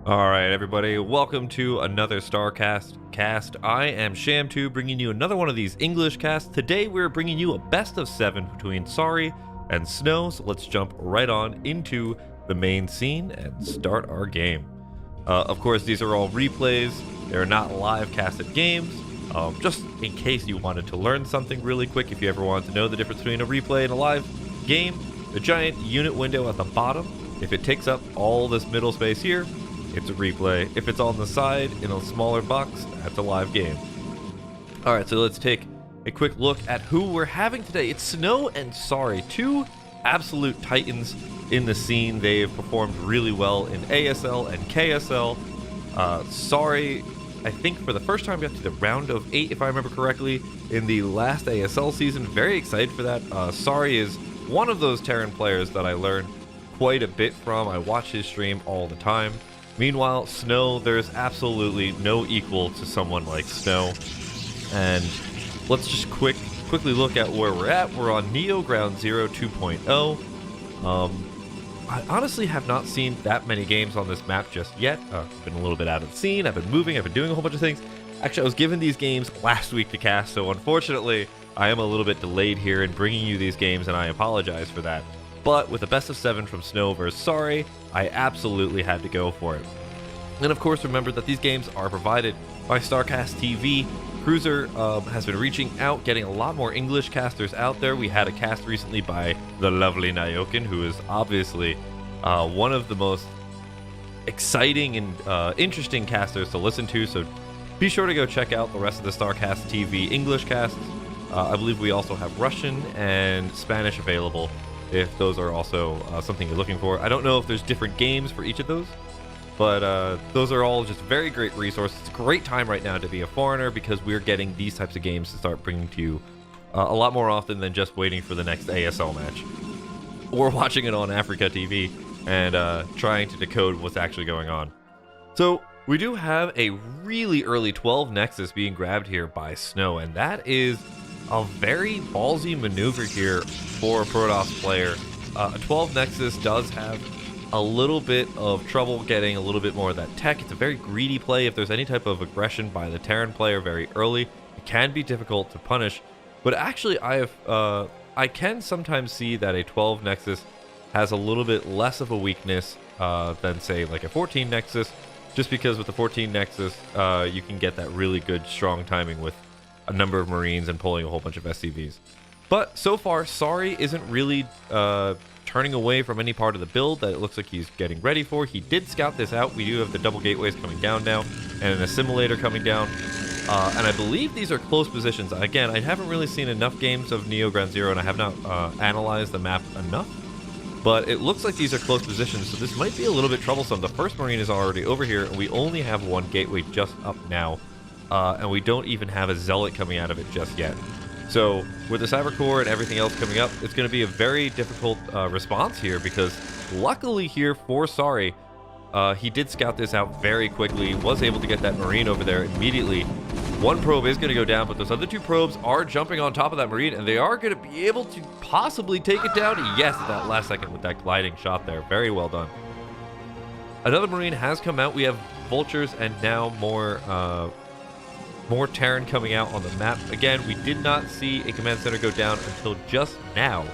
Alright everybody, welcome to another StarCast cast. I am Schamtoo, bringing you another one of these English casts. Today we're bringing you a best of 7 between Sorry and Snow, so let's jump right on into the main scene and start our game. Of course, these are all replays. They're not live casted games. Just in case you wanted to learn something really quick, if you ever wanted to know the difference between a replay and a live game, the giant unit window at the bottom, if it takes up all this middle space here, it's a replay. If it's on the side in a smaller box, that's a live game. Alright, so let's take a quick look at who we're having today. It's Snow and Sorry, two absolute titans in the scene. They've performed really well in ASL and KSL. Sorry, I think for the first time got to the round of 8, if I remember correctly, in the last ASL season. Very excited for that. Sorry is one of those Terran players that I learned quite a bit from. I watch his stream all the time. Meanwhile, Snow, there's absolutely no equal to someone like Snow. And let's just quickly look at where we're at. We're on Neo Ground Zero 2.0. I honestly have not seen that many games on this map just yet. I've been a little bit out of the scene. I've been moving. I've been doing a whole bunch of things. Actually, I was given these games last week to cast, so unfortunately, I am a little bit delayed here in bringing you these games, and I apologize for that. But with a best of 7 from Snow versus Sorry, I absolutely had to go for it. And of course, remember that these games are provided by StarCastTV. Cruiser has been reaching out, getting a lot more English casters out there. We had a cast recently by the lovely Nyokin, who is obviously one of the most exciting and interesting casters to listen to. So be sure to go check out the rest of the StarCastTV English casts. I believe we also have Russian and Spanish available, if those are also something you're looking for. I don't know if there's different games for each of those, but those are all just very great resources. It's a great time right now to be a foreigner because we're getting these types of games to start bringing to you a lot more often than just waiting for the next ASL match or watching it on Africa TV and trying to decode what's actually going on. So we do have a really early 12 Nexus being grabbed here by Snow, and that is a very ballsy maneuver here for a Protoss player. A 12 Nexus does have a little bit of trouble getting a little bit more of that tech. It's a very greedy play. If there's any type of aggression by the Terran player very early, it can be difficult to punish. But actually, I can sometimes see that a 12 Nexus has a little bit less of a weakness than, say, like a 14 Nexus, just because with the 14 Nexus, you can get that really good, strong timing with a number of Marines and pulling a whole bunch of SCVs. But so far, Sorry isn't really turning away from any part of the build that it looks like he's getting ready for. He did scout this out. We do have the double gateways coming down now and an assimilator coming down. And I believe these are close positions. Again, I haven't really seen enough games of Neo Ground Zero, and I have not analyzed the map enough. But it looks like these are close positions, so this might be a little bit troublesome. The first Marine is already over here, and we only have one gateway just up now. And we don't even have a Zealot coming out of it just yet. So with the Cyber Core and everything else coming up, it's going to be a very difficult response here, because luckily here for Sorry, he did scout this out very quickly, was able to get that Marine over there immediately. One probe is going to go down, but those other two probes are jumping on top of that Marine, and they are going to be able to possibly take it down. Yes, that last second with that gliding shot there. Very well done. Another Marine has come out. We have Vultures and now more Terran coming out on the map. Again, we did not see a command center go down until just now.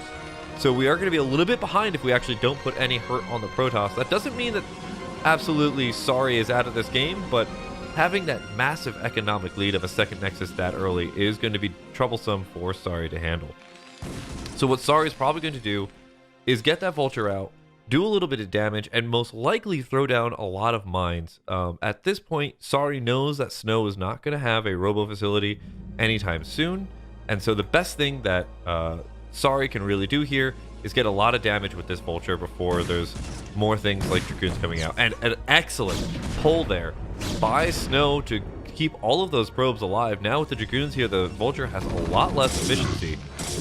So we are going to be a little bit behind if we actually don't put any hurt on the Protoss. That doesn't mean that absolutely Sorry is out of this game, but having that massive economic lead of a second Nexus that early is going to be troublesome for Sorry to handle. So what Sorry is probably going to do is get that Vulture out, do a little bit of damage, and most likely throw down a lot of mines. At this point, Sorry knows that Snow is not going to have a robo facility anytime soon, and so the best thing that Sorry can really do here is get a lot of damage with this Vulture before there's more things like Dragoons coming out. And an excellent pull there by Snow to keep all of those probes alive. Now with the Dragoons here, the Vulture has a lot less efficiency,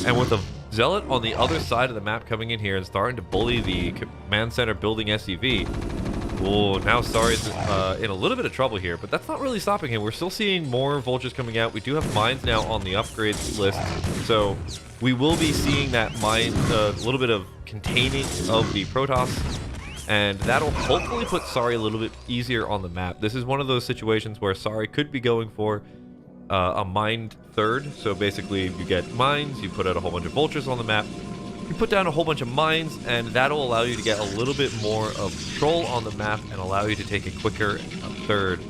and with the Zealot on the other side of the map coming in here and starting to bully the command center building SCV. Oh, now Sorry's in a little bit of trouble here, but that's not really stopping him. We're still seeing more Vultures coming out. We do have mines now on the upgrades list, so we will be seeing that mine, a little bit of containing of the Protoss and that'll hopefully put Sorry a little bit easier on the map. This is one of those situations where Sorry could be going for a mined third. So basically you get mines, you put out a whole bunch of vultures on the map, you put down a whole bunch of mines, and that'll allow you to get a little bit more of control on the map and allow you to take a quicker third.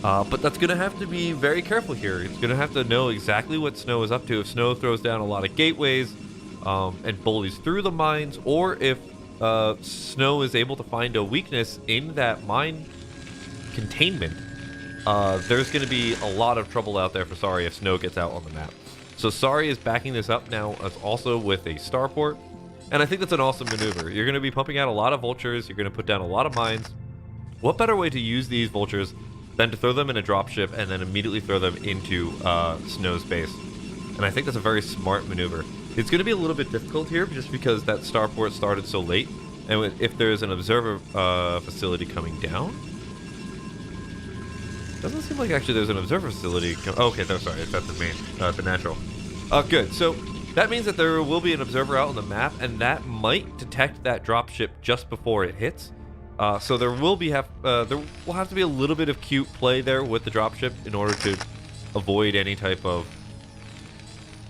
But that's going to have to be very careful here. It's going to have to know exactly what Snow is up to. If Snow throws down a lot of gateways and bullies through the mines, or if Snow is able to find a weakness in that mine containment, there's going to be a lot of trouble out there for Sorry if Snow gets out on the map. So Sorry is backing this up now as also with a starport, and I think that's an awesome maneuver. You're going to be pumping out a lot of vultures, you're going to put down a lot of mines. What better way to use these vultures than to throw them in a dropship and then immediately throw them into Snow's base? And I think that's a very smart maneuver. It's going to be a little bit difficult here just because that starport started so late, and if there's an observer facility coming down, doesn't seem like actually there's an observer facility. Okay, no, sorry, that's the main, the natural. Good. So that means that there will be an observer out on the map, and that might detect that dropship just before it hits. So there will have to be a little bit of cute play there with the dropship in order to avoid any type of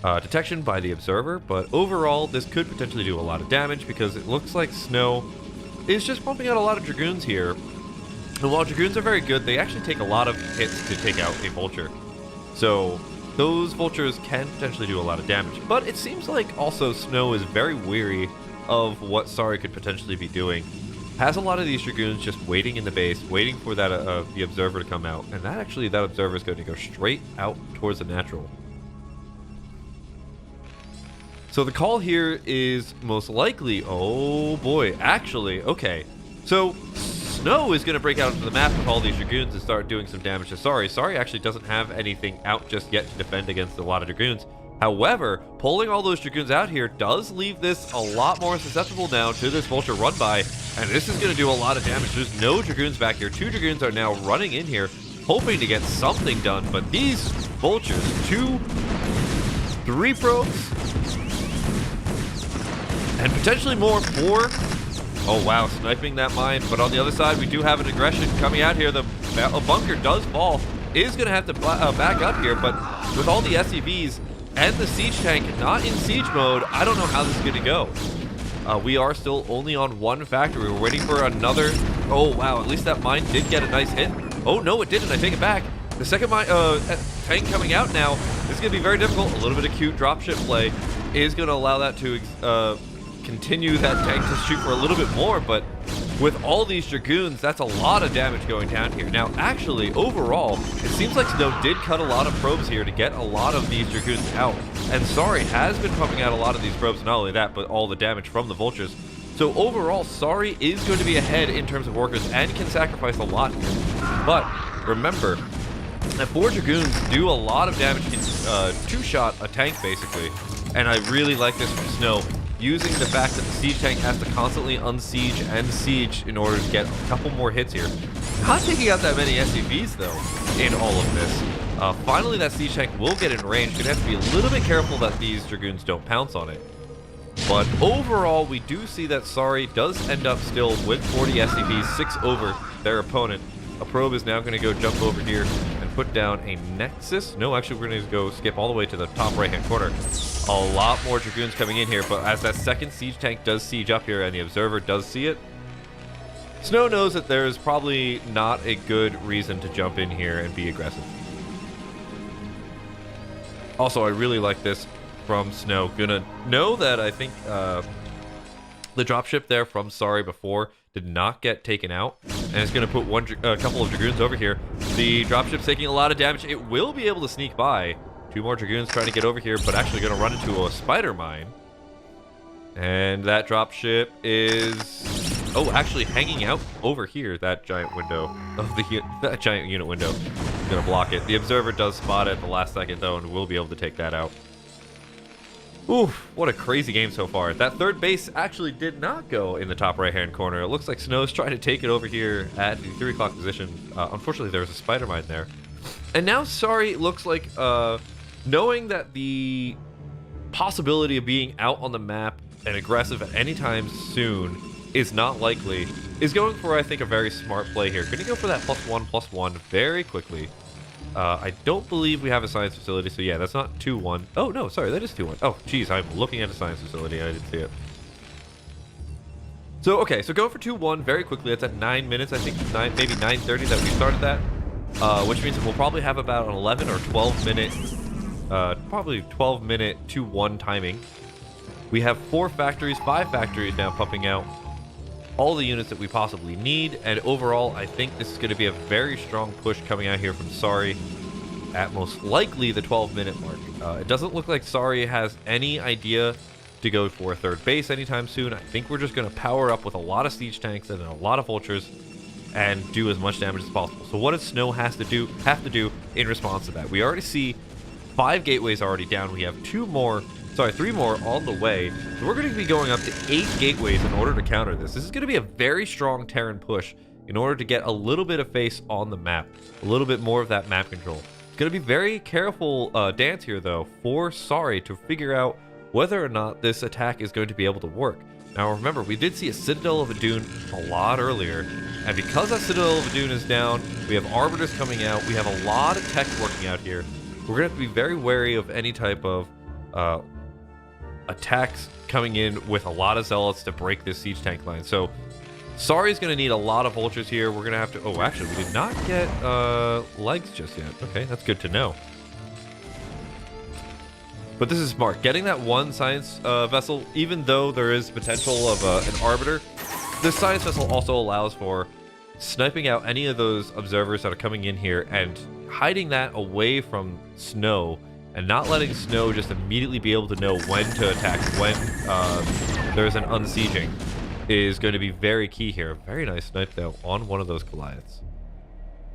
detection by the observer. But overall, this could potentially do a lot of damage because it looks like Snow is just pumping out a lot of Dragoons here. And while Dragoons are very good, they actually take a lot of hits to take out a Vulture. So those Vultures can potentially do a lot of damage. But it seems like also Snow is very weary of what Sorry could potentially be doing. Has a lot of these Dragoons just waiting in the base, waiting for that the Observer to come out. And that Observer is going to go straight out towards the natural. So the call here is most likely, oh boy, actually, okay. So Snow is going to break out into the map with all these Dragoons and start doing some damage to Sorry. Sorry actually doesn't have anything out just yet to defend against a lot of Dragoons. However, pulling all those Dragoons out here does leave this a lot more susceptible now to this Vulture run by, and this is going to do a lot of damage. There's no Dragoons back here. 2 Dragoons are now running in here, hoping to get something done, but these Vultures, 2, 3 probes, and potentially more, 4. Oh wow, sniping that mine, but on the other side we do have an aggression coming out here. The bunker does fall, is going to have to back up here, but with all the SCVs and the siege tank not in siege mode, I don't know how this is going to go. We are still only on 1 factory. We're waiting for another. Oh wow, at least that mine did get a nice hit. Oh no, it didn't. I take it back. The second mine, tank coming out now. This is going to be very difficult. A little bit of cute dropship play is going to allow that to continue that tank to shoot for a little bit more, but with all these Dragoons, that's a lot of damage going down here. Now, actually, overall, it seems like Snow did cut a lot of probes here to get a lot of these Dragoons out, and Sorry has been pumping out a lot of these probes, not only that, but all the damage from the Vultures. So overall, Sorry is going to be ahead in terms of workers and can sacrifice a lot here. But remember that 4 Dragoons do a lot of damage in 2-shot a tank, basically, and I really like this from Snow, using the fact that the siege tank has to constantly unsiege and siege in order to get a couple more hits here. Not taking out that many SCVs though in all of this. Finally that siege tank will get in range. Gonna have to be a little bit careful that these Dragoons don't pounce on it. But overall we do see that Sorry does end up still with 40 SCVs, 6 over their opponent. A probe is now going to go jump over here and put down a Nexus. No, actually, we're going to go skip all the way to the top right-hand corner. A lot more Dragoons coming in here, but as that second siege tank does siege up here and the Observer does see it, Snow knows that there's probably not a good reason to jump in here and be aggressive. Also, I really like this from Snow. Gonna know that I think the dropship there from Sorry before did not get taken out, and it's going to put a couple of Dragoons over here. The dropship's taking a lot of damage. It will be able to sneak by. 2 more Dragoons trying to get over here, but actually going to run into a spider mine. And that dropship is, oh, actually hanging out over here. That giant window of that giant unit window is going to block it. The Observer does spot it at the last second though, and will be able to take that out. Oof, what a crazy game so far. That third base actually did not go in the top right-hand corner. It looks like Snow's trying to take it over here at the 3 o'clock position. Unfortunately, there was a spider mine there. And now Sorry looks like, knowing that the possibility of being out on the map and aggressive at any time soon is not likely, is going for, I think, a very smart play here. Going to go for that +1/+1 very quickly. I don't believe we have a science facility, so yeah, that's not 2-1. Oh, no, sorry, that is 2-1. Oh, geez, I'm looking at a science facility. I didn't see it. So, okay, so go for 2-1 very quickly. That's at 9 minutes, I think, maybe 9:30 that we started that. Which means that we'll probably have about an 11 or 12 minute, probably 12 minute 2-1 timing. We have 5 factories now pumping out all the units that we possibly need, and overall, I think this is going to be a very strong push coming out here from Sari at most likely the 12-minute mark. It doesn't look like Sari has any idea to go for a third base anytime soon. I think we're just going to power up with a lot of siege tanks and a lot of vultures and do as much damage as possible. So what does Snow have to do in response to that? We already see 5 gateways already down. We have 3 more on the way. So we're going to be going up to 8 gateways in order to counter this. This is going to be a very strong Terran push in order to get a little bit of face on the map, a little bit more of that map control. It's going to be very careful dance here, though, for Sari to figure out whether or not this attack is going to be able to work. Now, remember, we did see a Citadel of Adun a lot earlier, and because that Citadel of Adun is down, we have Arbiters coming out, we have a lot of tech working out here. We're going to have to be very wary of any type of attacks coming in with a lot of Zealots to break this siege tank line. So, Sari's going to need a lot of vultures here. We're going to have to... Oh, actually, we did not get legs just yet. Okay, that's good to know. But this is smart. Getting that one science vessel, even though there is potential of an arbiter, this science vessel also allows for sniping out any of those observers that are coming in here and hiding that away from Snow and not letting Snow just immediately be able to know when to attack, when there's an unsieging, is going to be very key here. Very nice snipe, though, on one of those Goliaths.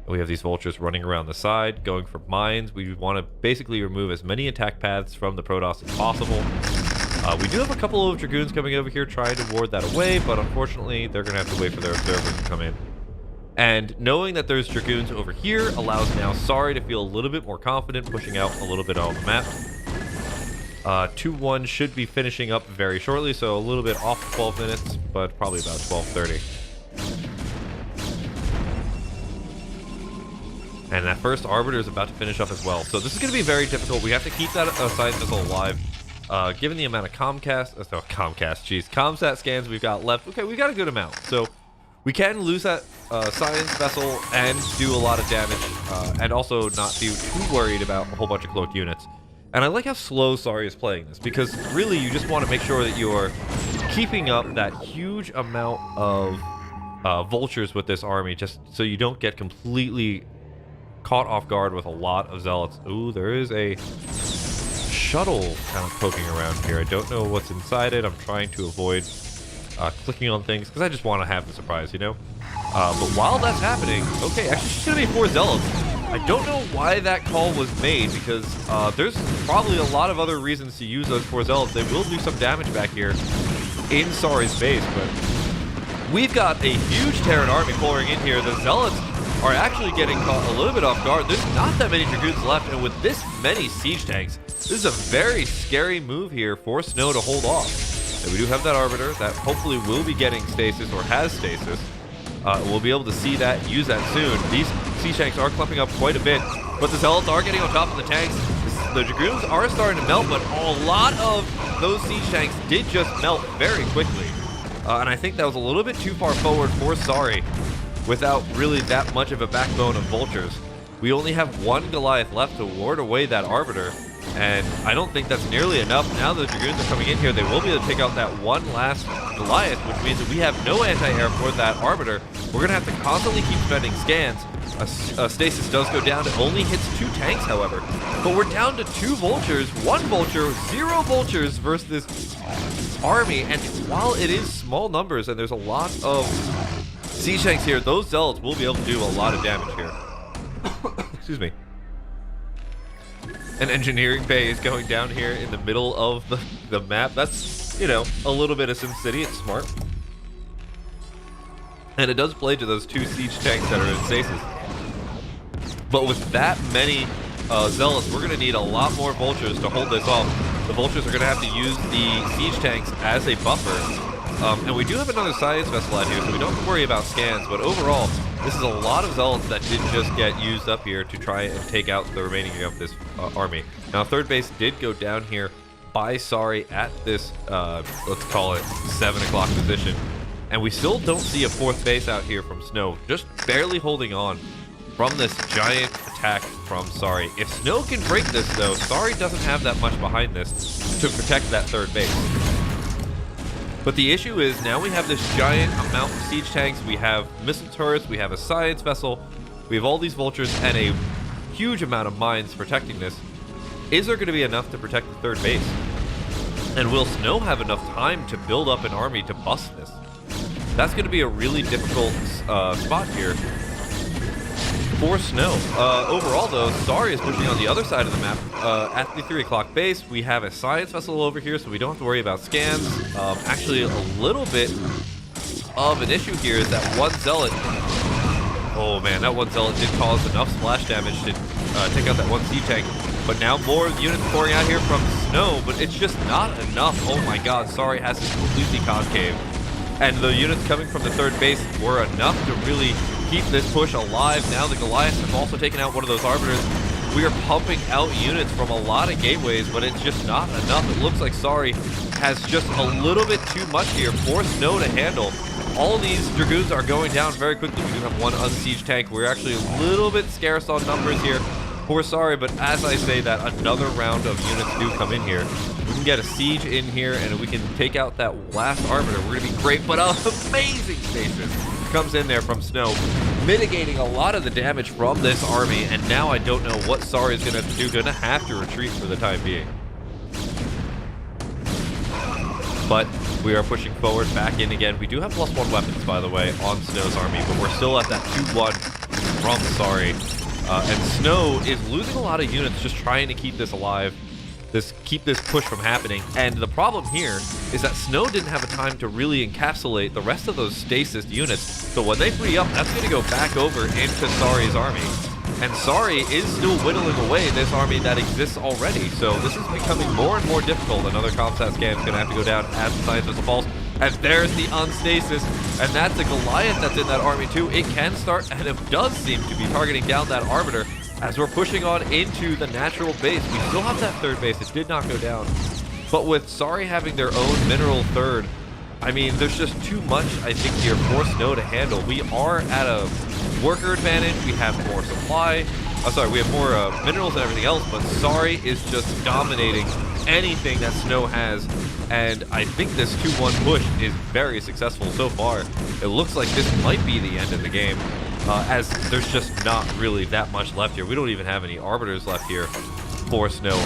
We have these vultures running around the side, going for mines. We want to basically remove as many attack paths from the Protoss as possible. We do have a couple of Dragoons coming over here trying to ward that away, but unfortunately, they're going to have to wait for their observers to come in. And knowing that there's Dragoons over here allows now Sari to feel a little bit more confident, pushing out a little bit on the map. 2-1 should be finishing up very shortly, so a little bit off 12 minutes, but probably about 12:30. And that first Arbiter is about to finish up as well. So this is going to be very difficult. We have to keep that science missile alive. Given the amount of comsat scans we've got left, okay, we got a good amount. So we can lose that science vessel and do a lot of damage, and also not be too worried about a whole bunch of cloaked units. And I like how slow Sari is playing this, because really you just want to make sure that you're keeping up that huge amount of vultures with this army, just so you don't get completely caught off guard with a lot of Zealots. Ooh, there is a shuttle kind of poking around here. I don't know what's inside it. I'm trying to avoid clicking on things because I just want to have the surprise, you know? But while that's happening, okay, actually she's going to be 4 Zealots. I don't know why that call was made, because there's probably a lot of other reasons to use those 4 Zealots. They will do some damage back here in Sari's base, but we've got a huge Terran army pouring in here. The Zealots are actually getting caught a little bit off guard. There's not that many Dragoons left, and with this many siege tanks, this is a very scary move here for Snow to hold off. And we do have that Arbiter that hopefully will be getting stasis, or has stasis. We'll be able to see that, use that soon. These siege tanks are clumping up quite a bit, but the Zealots are getting on top of the tanks. The Dragoons are starting to melt, but a lot of those siege tanks did just melt very quickly. And I think that was a little bit too far forward for Sari, without really that much of a backbone of vultures. We only have 1 Goliath left to ward away that Arbiter, and I don't think that's nearly enough. Now that the Dragoons are coming in here, they will be able to take out that one last Goliath, which means that we have no anti-air for that Arbiter. We're going to have to constantly keep spending scans. Stasis does go down. It only hits 2 tanks, however. But we're down to 2 vultures, 1 vulture, 0 vultures versus this army. And while it is small numbers and there's a lot of siege tanks here, those Zealots will be able to do a lot of damage here. Excuse me. An engineering bay is going down here in the middle of the map. That's, you know, a little bit of SimCity. It's smart. And it does play to those 2 siege tanks that are in stasis. But with that many Zealots, we're going to need a lot more vultures to hold this off. The vultures are going to have to use the siege tanks as a buffer And we do have another science vessel out here, so we don't have to worry about scans. But overall, this is a lot of zealots that did just get used up here to try and take out the remaining of this army. Now, third base did go down here by Sorry at this, let's call it 7 o'clock position. And we still don't see a fourth base out here from Snow, just barely holding on from this giant attack from Sorry. If Snow can break this, though, Sorry doesn't have that much behind this to protect that third base. But the issue is now we have this giant amount of siege tanks, we have missile turrets, we have a science vessel, we have all these vultures, and a huge amount of mines protecting this. Is there going to be enough to protect the third base? And will Snow have enough time to build up an army to bust this? That's going to be a really difficult spot here for Snow. Overall, though, Sorry is pushing on the other side of the map. At the 3 o'clock base, we have a science vessel over here, so we don't have to worry about scans. Actually, a little bit of an issue here is that one zealot... Oh, man, that one zealot did cause enough splash damage to take out that one siege tank. But now more units pouring out here from Snow, but it's just not enough. Oh, my God, Sorry has this completely concave. And the units coming from the third base were enough to really keep this push alive. Now the Goliaths have also taken out one of those Arbiters. We are pumping out units from a lot of gateways, but it's just not enough. It looks like Sorry has just a little bit too much here for Snow to handle. All these Dragoons are going down very quickly. We do have one unsieged tank. We're actually a little bit scarce on numbers here for Sorry, but as I say that, another round of units do come in here. We can get a siege in here, and we can take out that last Arbiter. We're going to be great, but amazing stasis comes in there from Snow, mitigating a lot of the damage from this army, and now I don't know what Sorry is going to have to do. Going to have to retreat for the time being. But we are pushing forward back in again. We do have +1 weapons, by the way, on Snow's army, but we're still at that 2-1 from Sorry. And Snow is losing a lot of units just trying to keep this alive, keep this push from happening. And the problem here is that Snow didn't have a time to really encapsulate the rest of those stasis units. So when they free up, that's going to go back over into Sorry's army. And Sorry is still whittling away this army that exists already. So this is becoming more and more difficult. Another Comsat scan is going to have to go down as the Science Vessel falls. And there's the unstasis, and that's a Goliath that's in that army too. It can start, and it does seem to be targeting down that Arbiter as we're pushing on into the natural base. We still have that third base. It did not go down. But with Sorry having their own mineral third, I mean, there's just too much, I think, here for Snow to handle. We are at a worker advantage. We have more supply. We have more minerals and everything else, but Sorry is just dominating anything that Snow has. And I think this 2-1 push is very successful so far. It looks like this might be the end of the game, as there's just not really that much left here. We don't even have any Arbiters left here for Snow.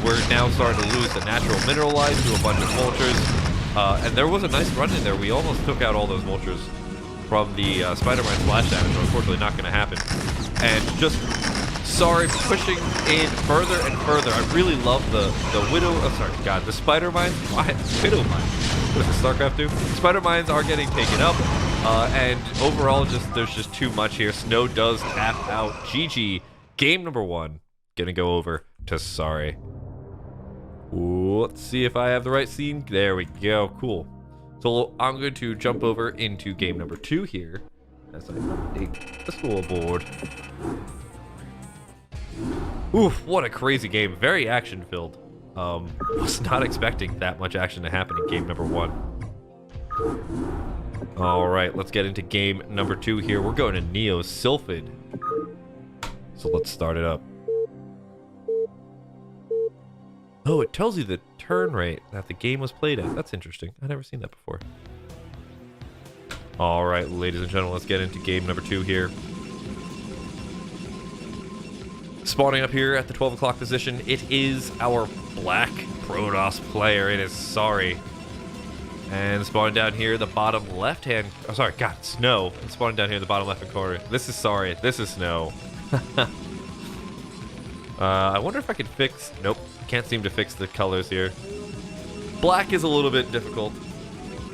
We're now starting to lose the natural mineral lines to a bunch of vultures. And there was a nice run in there. We almost took out all those vultures from the Spider-Man splash damage, but unfortunately not going to happen. And just Sorry pushing in further and further. I really love the Widow, the Spider Mines. Widow Mines. What is this, StarCraft 2? Spider Mines are getting taken up. And overall, there's just too much here. Snow does tap out. GG. Game number 1. Gonna go over to Sorry. Ooh, let's see if I have the right scene. There we go. Cool. So I'm going to jump over into game number 2 here as I update the scoreboard. Oof, what a crazy game. Very action-filled. Was not expecting that much action to happen in game number 1. Alright, let's get into game number 2 here. We're going to Neo Sylphid. So let's start it up. Oh, it tells you the turn rate that the game was played at. That's interesting. I've never seen that before. Alright, ladies and gentlemen, let's get into game number 2 here. Spawning up here at the 12 o'clock position, it is our black Protoss player. It is Sorry. And spawning down here, the bottom left-hand... Oh, sorry, God, Snow. And spawning down here in the bottom left-hand corner. This is Sorry. This is Snow. I wonder if I could fix... Nope. Can't seem to fix the colors here. Black is a little bit difficult.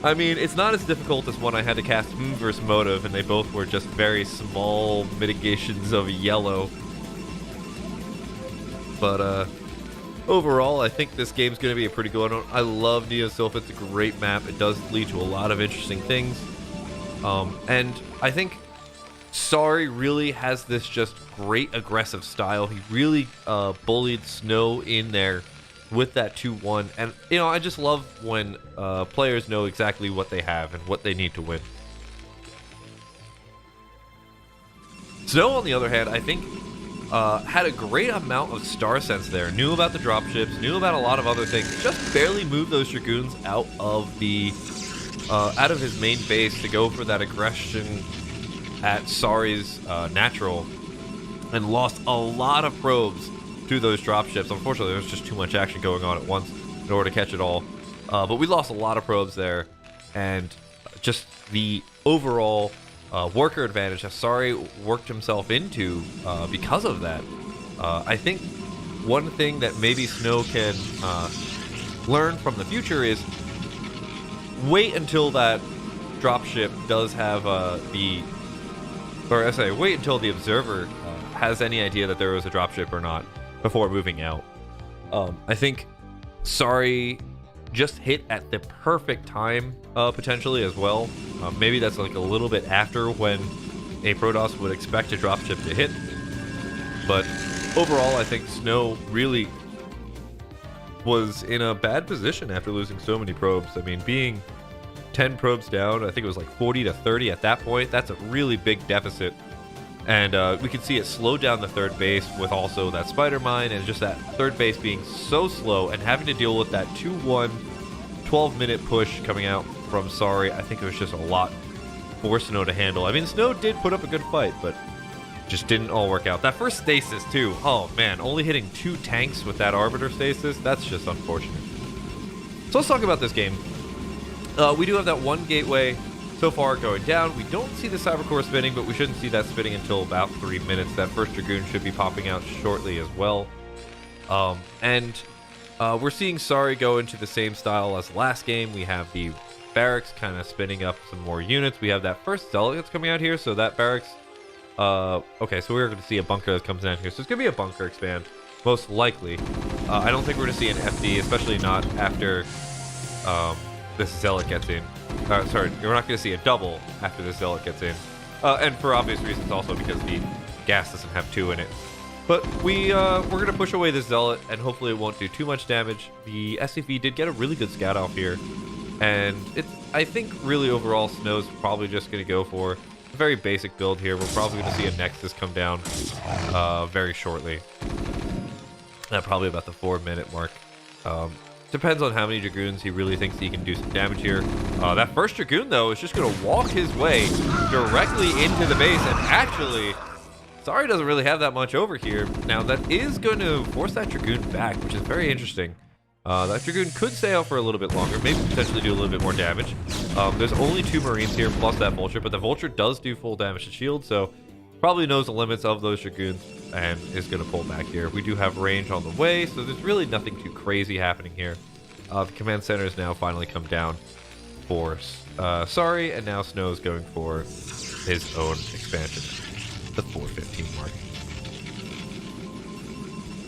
I mean, it's not as difficult as when I had to cast versus Motive, and they both were just very small mitigations of yellow. But, overall, I think this game's going to be a pretty good one. I love Neo Sylph. It's a great map. It does lead to a lot of interesting things. And I think Sorry really has this just great aggressive style. He really bullied Snow in there with that 2-1. And, you know, I just love when players know exactly what they have and what they need to win. Snow, on the other hand, I think had a great amount of star sense there. Knew about the dropships, knew about a lot of other things. Just barely moved those Dragoons out of the out of his main base to go for that aggression at Sorry's natural, and lost a lot of probes to those dropships. Unfortunately, there was just too much action going on at once in order to catch it all. But we lost a lot of probes there, and just the overall worker advantage that Sorry worked himself into because of that. I think one thing that maybe Snow can learn from the future is wait until that dropship does have wait until the observer has any idea that there was a dropship or not before moving out. I think Sorry just hit at the perfect time potentially as well. Maybe that's like a little bit after when a Protoss would expect a dropship to hit. But overall, I think Snow really was in a bad position after losing so many probes. I mean, being 10 probes down, I think it was like 40 to 30 at that point. That's a really big deficit. And we can see it slow down the third base with also that spider mine, and just that third base being so slow and having to deal with that 2-1 12-minute push coming out from Sorry. I think it was just a lot for Snow to handle. I mean, Snow did put up a good fight, but just didn't all work out. That first stasis too, oh man, only hitting 2 tanks with that Arbiter stasis, that's just unfortunate. So let's talk about this game. We do have that one gateway so far going down. We don't see the Cyber Core spinning, but we shouldn't see that spinning until about 3 minutes. That first Dragoon should be popping out shortly as well. We're seeing Sorry go into the same style as last game. We have the barracks kind of spinning up some more units. We have that first Zealot that's coming out here, so that barracks... okay, so we're going to see a bunker that comes down here. So it's going to be a bunker expand, most likely. I don't think we're going to see an FD, especially not after this Zealot gets in. Sorry, we're not going to see a double after this Zealot gets in. And for obvious reasons also, because the gas doesn't have 2 in it. But we're going to push away this Zealot, and hopefully it won't do too much damage. The SCV did get a really good scout off here. And I think really overall Snow's probably just going to go for a very basic build here. We're probably going to see a Nexus come down very shortly. Probably about the 4-minute mark. Depends on how many Dragoons he really thinks he can do some damage here. That first Dragoon, though, is just going to walk his way directly into the base. And actually, Sorry doesn't really have that much over here. Now, that is going to force that Dragoon back, which is very interesting. That Dragoon could stay out for a little bit longer, maybe potentially do a little bit more damage. There's only 2 Marines here, plus that Vulture, but the Vulture does do full damage to shield, so probably knows the limits of those Dragoons and is going to pull back here. We do have range on the way, so there's really nothing too crazy happening here. The command center has now finally come down for Sorry, and now Snow's going for his own expansion, the 415 mark.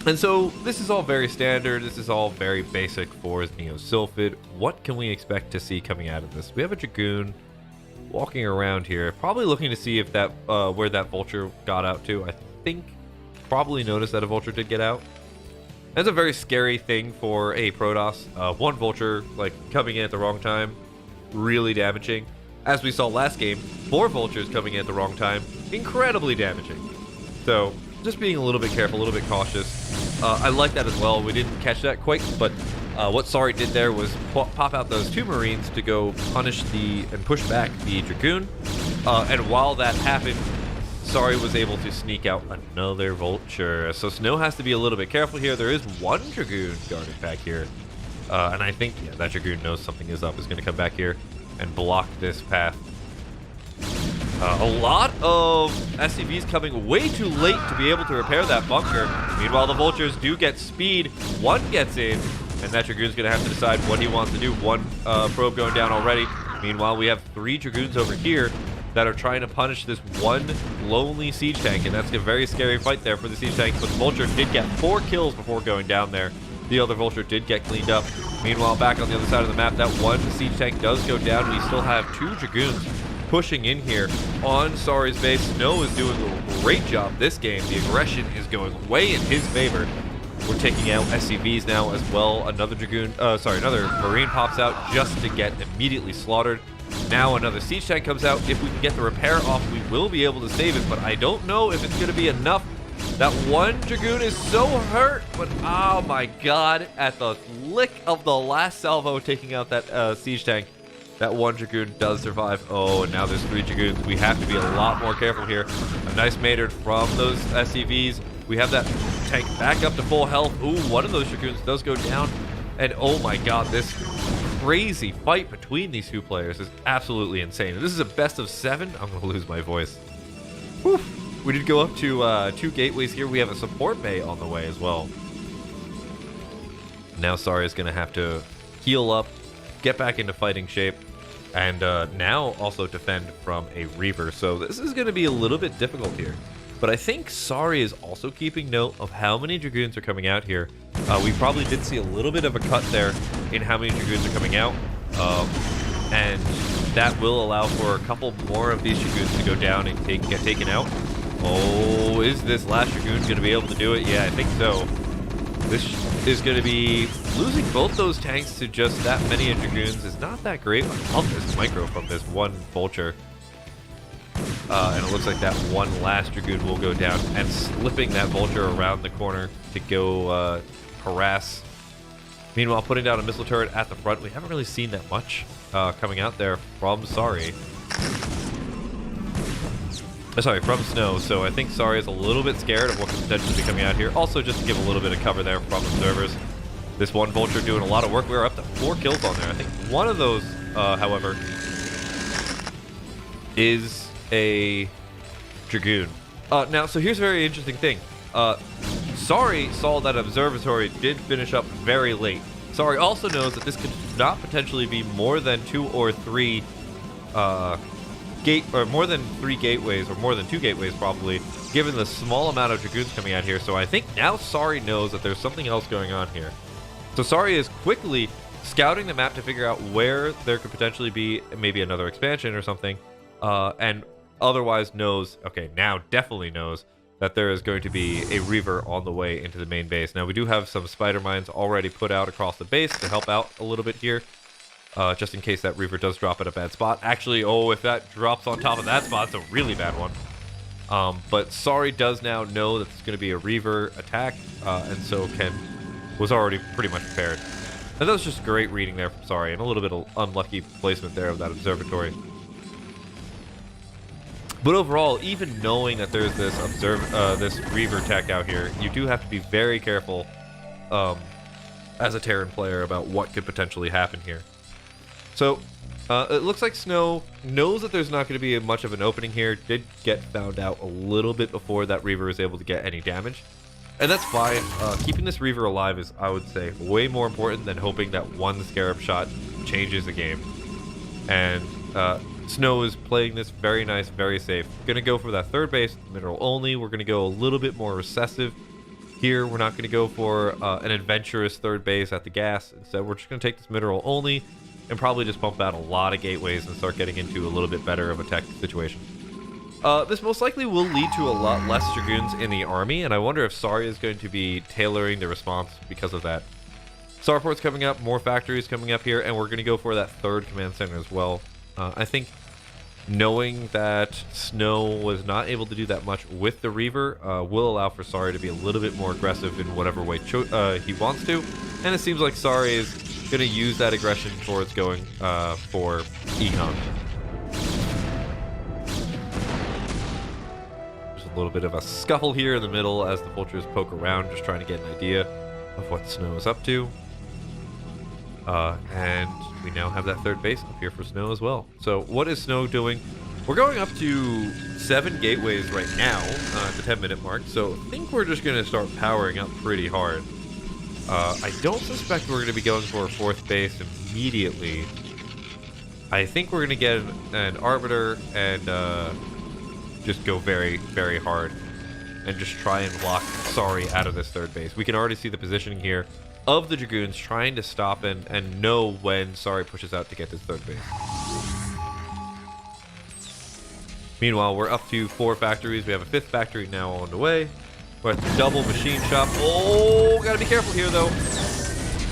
And so this is all very standard. This is all very basic for Neo Sylphid. What can we expect to see coming out of this? We have a Dragoon walking around here, probably looking to see if that where that Vulture got out to. I think probably noticed that a Vulture did get out. That's a very scary thing for a Protoss. One Vulture like coming in at the wrong time, really damaging. As we saw last game, 4 Vultures coming in at the wrong time, incredibly damaging. So just being a little bit careful, a little bit cautious. I like that as well. We didn't catch that quite, but what Sorry did there was pop out those 2 Marines to go punish and push back the Dragoon. And while that happened, Sorry was able to sneak out another Vulture. So Snow has to be a little bit careful here. There is 1 Dragoon guarding back here. And I think that Dragoon knows something is up, is going to come back here and block this path. A lot of SCVs coming way too late to be able to repair that bunker. Meanwhile, the Vultures do get speed. 1 gets in, and that Dragoon's going to have to decide what he wants to do. 1 probe going down already. Meanwhile, we have 3 Dragoons over here that are trying to punish this 1 lonely siege tank, and that's a very scary fight there for the siege tank. But the Vulture did get 4 kills before going down there. The other vulture did get cleaned up. Meanwhile, back on the other side of the map, that one siege tank does go down. We still have 2 Dragoons pushing in here on Sari's base. Snow is doing a great job this game. The aggression is going way in his favor. We're taking out SCVs now as well. Another Dragoon, another Marine pops out just to get immediately slaughtered. Now another siege tank comes out. If we can get the repair off, we will be able to save it, but I don't know if it's going to be enough. That one Dragoon is so hurt, but oh my god, at the lick of the last salvo taking out that siege tank, that one Dragoon does survive. Oh, and now there's 3 Dragoons. We have to be a lot more careful here. A nice Maynard from those SCVs. We have that tank back up to full health. Ooh, one of those Dragoons does go down. And oh my god, this crazy fight between these 2 players is absolutely insane. And this is a best of 7. I'm going to lose my voice. Whew. We did go up to 2 gateways here. We have a support bay on the way as well. Now Sari is going to have to heal up, get back into fighting shape, and now also defend from a Reaver. So this is going to be a little bit difficult here. But I think Sari is also keeping note of how many Dragoons are coming out here. We probably did see a little bit of a cut there in how many Dragoons are coming out. And that will allow for a couple more of these Dragoons to go down and get taken out. Oh, is this last Dragoon going to be able to do it? Yeah, I think so. This is going to be losing both those tanks to just that many Dragoons is not that great. I love this micro from this one vulture. And it looks like that one last Dragoon will go down and slipping that vulture around the corner to go harass. Meanwhile, putting down a missile turret at the front. We haven't really seen that much coming out there from Sari. Sorry, from Snow. So I think Sari is a little bit scared of what could potentially be coming out here. Also, just to give a little bit of cover there from observers. This one vulture doing a lot of work. We're up to 4 kills on there. I think one of those, however, is a Dragoon. Now, so here's a very interesting thing. Sari saw that observatory did finish up very late. Sari also knows that this could not potentially be more than 2 or 3 more than 3 gateways, or more than 2 gateways probably, given the small amount of Dragoons coming out here. So I think now Sari knows that there's something else going on here. So Sari is quickly scouting the map to figure out where there could potentially be maybe another expansion or something, and otherwise knows, okay, now definitely knows that there is going to be a Reaver on the way into the main base. Now we do have some spider mines already put out across the base to help out a little bit here. Just in case that Reaver does drop at a bad spot. Actually, oh, if that drops on top of that spot, it's a really bad one. But Sari does now know that it's going to be a Reaver attack, and so was already pretty much prepared. And that was just great reading there from Sari, and a little bit of unlucky placement there of that observatory. But overall, even knowing that there's this this Reaver attack out here, you do have to be very careful as a Terran player about what could potentially happen here. So, it looks like Snow knows that there's not going to be much of an opening here. Did get found out a little bit before that Reaver was able to get any damage. And that's fine. Keeping this Reaver alive is, I would say, way more important than hoping that one Scarab shot changes the game. And Snow is playing this very nice, very safe. Going to go for that third base, mineral only. We're going to go a little bit more recessive. Here, we're not going to go for an adventurous third base at the gas. Instead, we're just going to take this mineral only and probably just pump out a lot of gateways and start getting into a little bit better of a tech situation. This most likely will lead to a lot less Dragoons in the army, and I wonder if Sari is going to be tailoring the response because of that. Starport's coming up, more factories coming up here, and we're going to go for that third command center as well. I think knowing that Snow was not able to do that much with the Reaver will allow for Sari to be a little bit more aggressive in whatever way he wants to, and it seems like Sari is going to use that aggression towards going for econ. There's a little bit of a scuffle here in the middle as the vultures poke around, just trying to get an idea of what Snow is up to. And we now have that third base up here for Snow as well. So what is Snow doing? We're going up to 7 gateways right now at the 10-minute mark, so I think we're just going to start powering up pretty hard. I don't suspect we're going to be going for a 4th base immediately. I think we're going to get an Arbiter and just go very, very hard and just try and lock Sari out of this 3rd base. We can already see the positioning here of the Dragoons, trying to stop and know when Sorry pushes out to get this third base. Meanwhile, we're up to 4 factories. We have a 5th factory now on the way. We're at the double machine shop. Oh, gotta be careful here, though.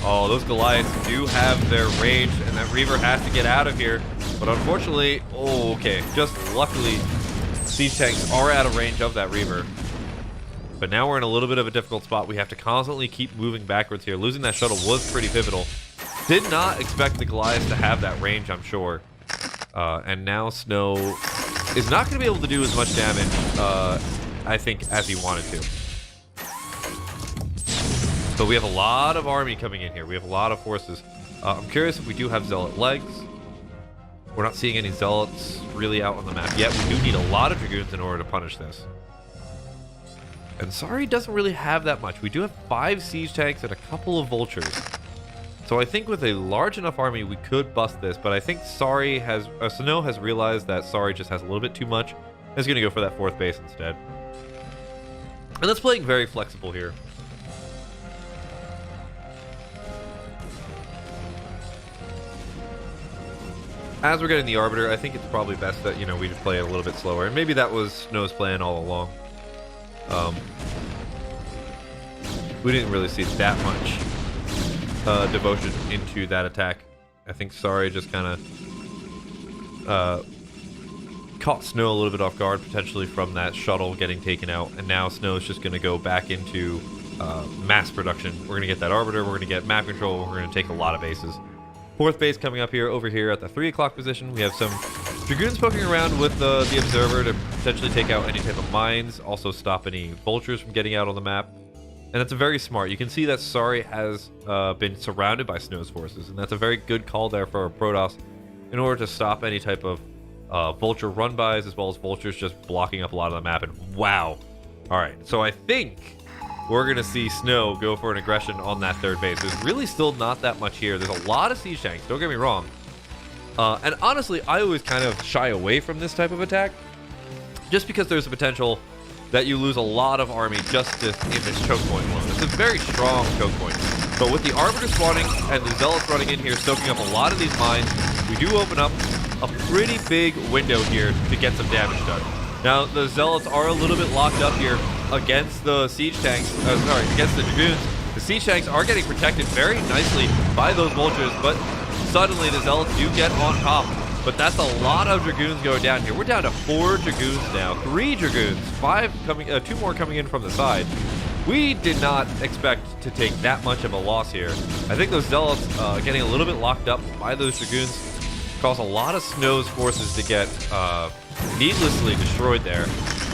Oh, those Goliaths do have their range, and that Reaver has to get out of here. But unfortunately, oh, okay. Just luckily, siege tanks are out of range of that Reaver. But now we're in a little bit of a difficult spot. We have to constantly keep moving backwards here. Losing that shuttle was pretty pivotal. Did not expect the Goliaths to have that range, I'm sure. And now Snow is not going to be able to do as much damage, I think, as he wanted to. But we have a lot of army coming in here. We have a lot of forces. I'm curious if we do have Zealot legs. We're not seeing any Zealots really out on the map yet. We do need a lot of Dragoons in order to punish this. And Sorry doesn't really have that much. We do have 5 siege tanks and a couple of vultures. So I think with a large enough army, we could bust this. But I think Snow has realized that Sorry just has a little bit too much. And is going to go for that 4th base instead. And that's playing very flexible here. As we're getting the Arbiter, I think it's probably best that, you know, we just play it a little bit slower. And maybe that was Snow's plan all along. We didn't really see that much devotion into that attack. I think Sorry just kind of caught Snow a little bit off guard, potentially from that shuttle getting taken out. And now Snow's just going to go back into mass production. We're going to get that Arbiter, we're going to get map control, we're going to take a lot of bases. 4th base coming up here, over here at the 3 o'clock position. We have some Dragoons poking around with the Observer to potentially take out any type of mines, also stop any vultures from getting out on the map. And that's very smart. You can see that Sorry has been surrounded by Snow's forces, and that's a very good call there for Protoss in order to stop any type of vulture run-bys, as well as vultures just blocking up a lot of the map. And wow. All right, so I think we're going to see Snow go for an aggression on that 3rd base. There's really still not that much here. There's a lot of siege tanks, don't get me wrong. And honestly, I always kind of shy away from this type of attack, just because there's a potential that you lose a lot of army just in this choke point alone. It's a very strong choke point. But with the Arbiter spawning and the Zealots running in here, soaking up a lot of these mines, we do open up a pretty big window here to get some damage done. Now, the Zealots are a little bit locked up here against the siege tanks, against the Dragoons. The siege tanks are getting protected very nicely by those vultures, but suddenly the Zealots do get on top. But that's a lot of Dragoons going down here. We're down to 4 Dragoons now, 3 Dragoons, 5 coming, 2 more coming in from the side. We did not expect to take that much of a loss here. I think those Zealots getting a little bit locked up by those Dragoons caused a lot of Snow's forces to get needlessly destroyed there.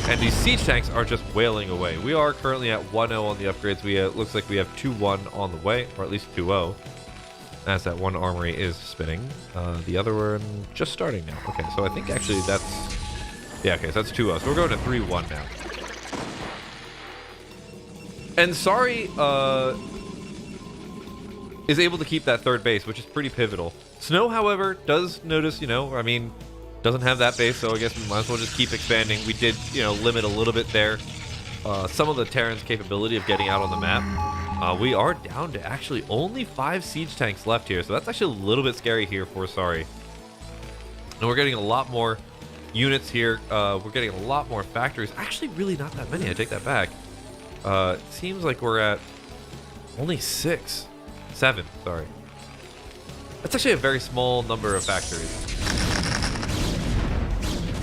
And these siege tanks are just wailing away. We are currently at 1-0 on the upgrades. We looks like we have 2-1 on the way, or at least 2-0. As that one armory is spinning. The other one just starting now. Okay, so I think actually that's... Yeah, okay, so that's 2-0. So we're going to 3-1 now. And Sorry is able to keep that 3rd base, which is pretty pivotal. Snow, however, does notice, you know, I mean, doesn't have that base, so I guess we might as well just keep expanding. We did, you know, limit a little bit there. Some of the Terran's capability of getting out on the map. We are down to actually only 5 siege tanks left here, so that's actually a little bit scary here for Sorry. And we're getting a lot more units here. We're getting a lot more factories. Actually, really not that many. I take that back. It seems like we're at only 7, sorry. That's actually a very small number of factories.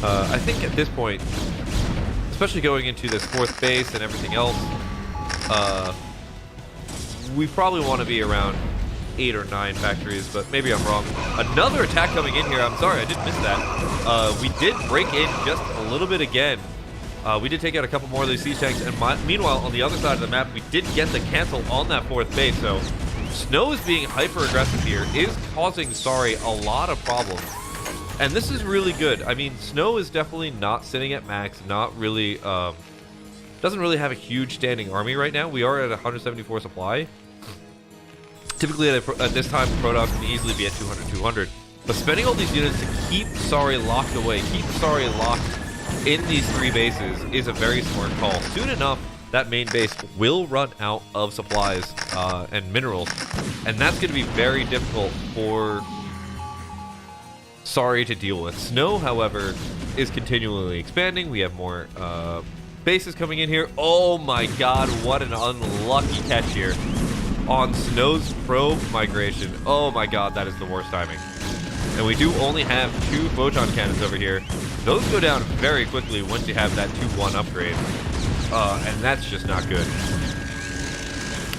I think at this point, especially going into this 4th base and everything else, we probably want to be around 8 or 9 factories, but maybe I'm wrong. Another attack coming in here. I'm sorry, I did miss that. We did break in just a little bit again. We did take out a couple more of these siege tanks, and meanwhile, on the other side of the map, we did get the cancel on that 4th base, so Snow is being hyper-aggressive here, is causing Sorry a lot of problems. And this is really good. I mean, Snow is definitely not sitting at max, not really, doesn't really have a huge standing army right now. We are at 174 supply. Typically at this time, Protoss can easily be at 200. But spending all these units to keep Sorry locked away, keep Sorry locked in these 3 bases is a very smart call. Soon enough, that main base will run out of supplies and minerals, and that's going to be very difficult for Sorry to deal with. Snow, however, is continually expanding. We have more bases coming in here. Oh my god, what an unlucky catch here on Snow's probe migration. Oh my god, that is the worst timing. And we do only have 2 photon cannons over here. Those go down very quickly once you have that 2-1 upgrade. And that's just not good.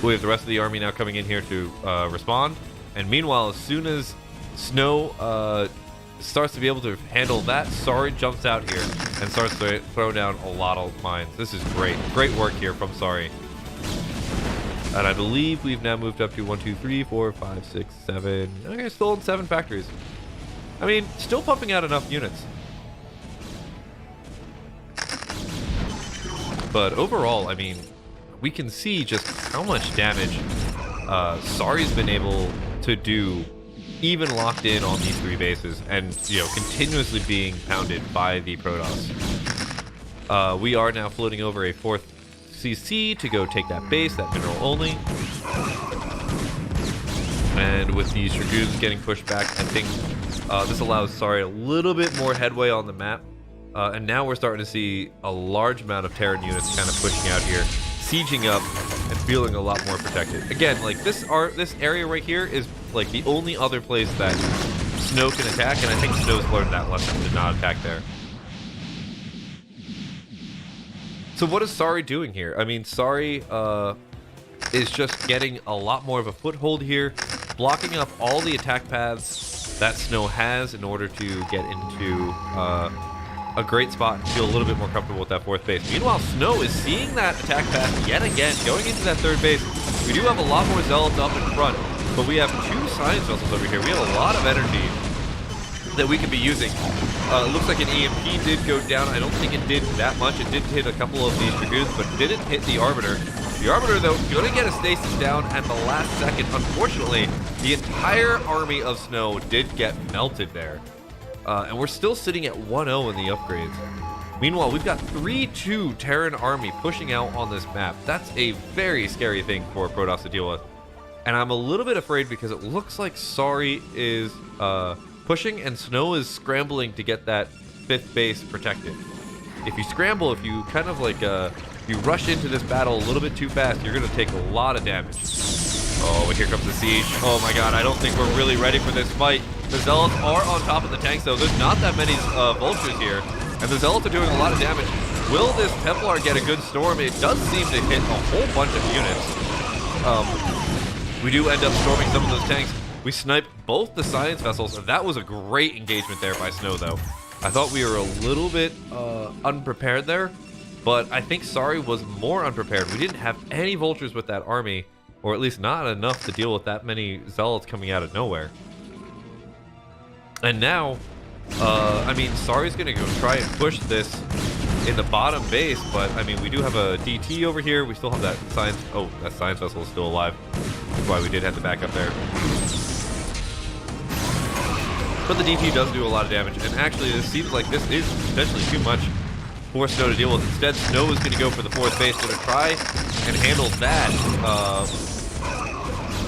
We have the rest of the army now coming in here to respond. And meanwhile, as soon as Snow starts to be able to handle that, Sorry jumps out here and starts to throw down a lot of mines. This is great. Great work here from Sorry. And I believe we've now moved up to 1, 2, 3, 4, 5, 6, 7. Okay, still in 7 factories. I mean, still pumping out enough units. But overall, I mean, we can see just how much damage Sorry's been able to do, even locked in on these 3 bases, and continuously being pounded by the Protoss. We are now floating over a 4th CC to go take that base, that mineral only. And with these Dragoons getting pushed back, I think this allows Sorry a little bit more headway on the map. And now we're starting to see a large amount of Terran units kind of pushing out here, sieging up, and feeling a lot more protected. Again, like this area right here is like the only other place that Snow can attack, and I think Snow's learned that lesson to not attack there. So what is Sorry doing here? I mean, Sorry is just getting a lot more of a foothold here, blocking up all the attack paths that Snow has in order to get into a great spot and feel a little bit more comfortable with that 4th base. Meanwhile, Snow is seeing that attack path yet again, going into that 3rd base. We do have a lot more Zealots up in front, but we have 2 Science Vessels over here. We have a lot of energy that we could be using. It looks like an EMP did go down. I don't think it did that much. It did hit a couple of these Dragoons, but didn't hit the Arbiter. The Arbiter, though, going to get a stasis down at the last second. Unfortunately, the entire army of Snow did get melted there. And we're still sitting at 1-0 in the upgrades. Meanwhile, we've got 3-2 Terran army pushing out on this map. That's a very scary thing for Protoss to deal with. And I'm a little bit afraid because it looks like Sorry is pushing and Snow is scrambling to get that 5th base protected. If you scramble, if you kind of like you rush into this battle a little bit too fast, you're going to take a lot of damage. Oh, here comes the siege. Oh my god, I don't think we're really ready for this fight. The Zealots are on top of the tanks, though. There's not that many Vultures here, and the Zealots are doing a lot of damage. Will this Templar get a good storm? It does seem to hit a whole bunch of units. We do end up storming some of those tanks. We sniped both the Science Vessels, and that was a great engagement there by Snow, though. I thought we were a little bit unprepared there, but I think Sorry was more unprepared. We didn't have any Vultures with that army, or at least not enough to deal with that many Zealots coming out of nowhere. And now, I mean, Sorry's going to go try and push this in the bottom base, but, I mean, we do have a DT over here. We still have that Science... Oh, that Science Vessel is still alive. That's why we did have to back up there. But the DT does do a lot of damage, and actually, this seems like this is potentially too much for Snow to deal with. Instead, Snow is going to go for the 4th base, going to try and handle that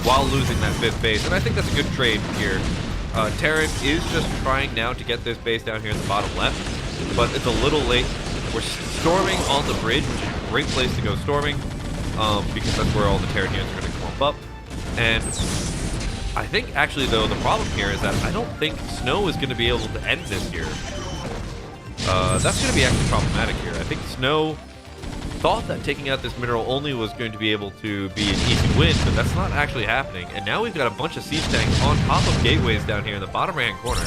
while losing that 5th base, and I think that's a good trade here. Terran is just trying now to get this base down here in the bottom left, but it's a little late. We're storming on the bridge, which is a great place to go storming, because that's where all the Terran units are going to clump up. And I think, actually, though, the problem here is that I don't think Snow is going to be able to end this here. That's going to be actually problematic here. I think Snow thought that taking out this mineral only was going to be able to be an easy win, but that's not actually happening. And now we've got a bunch of siege tanks on top of gateways down here in the bottom right-hand corner.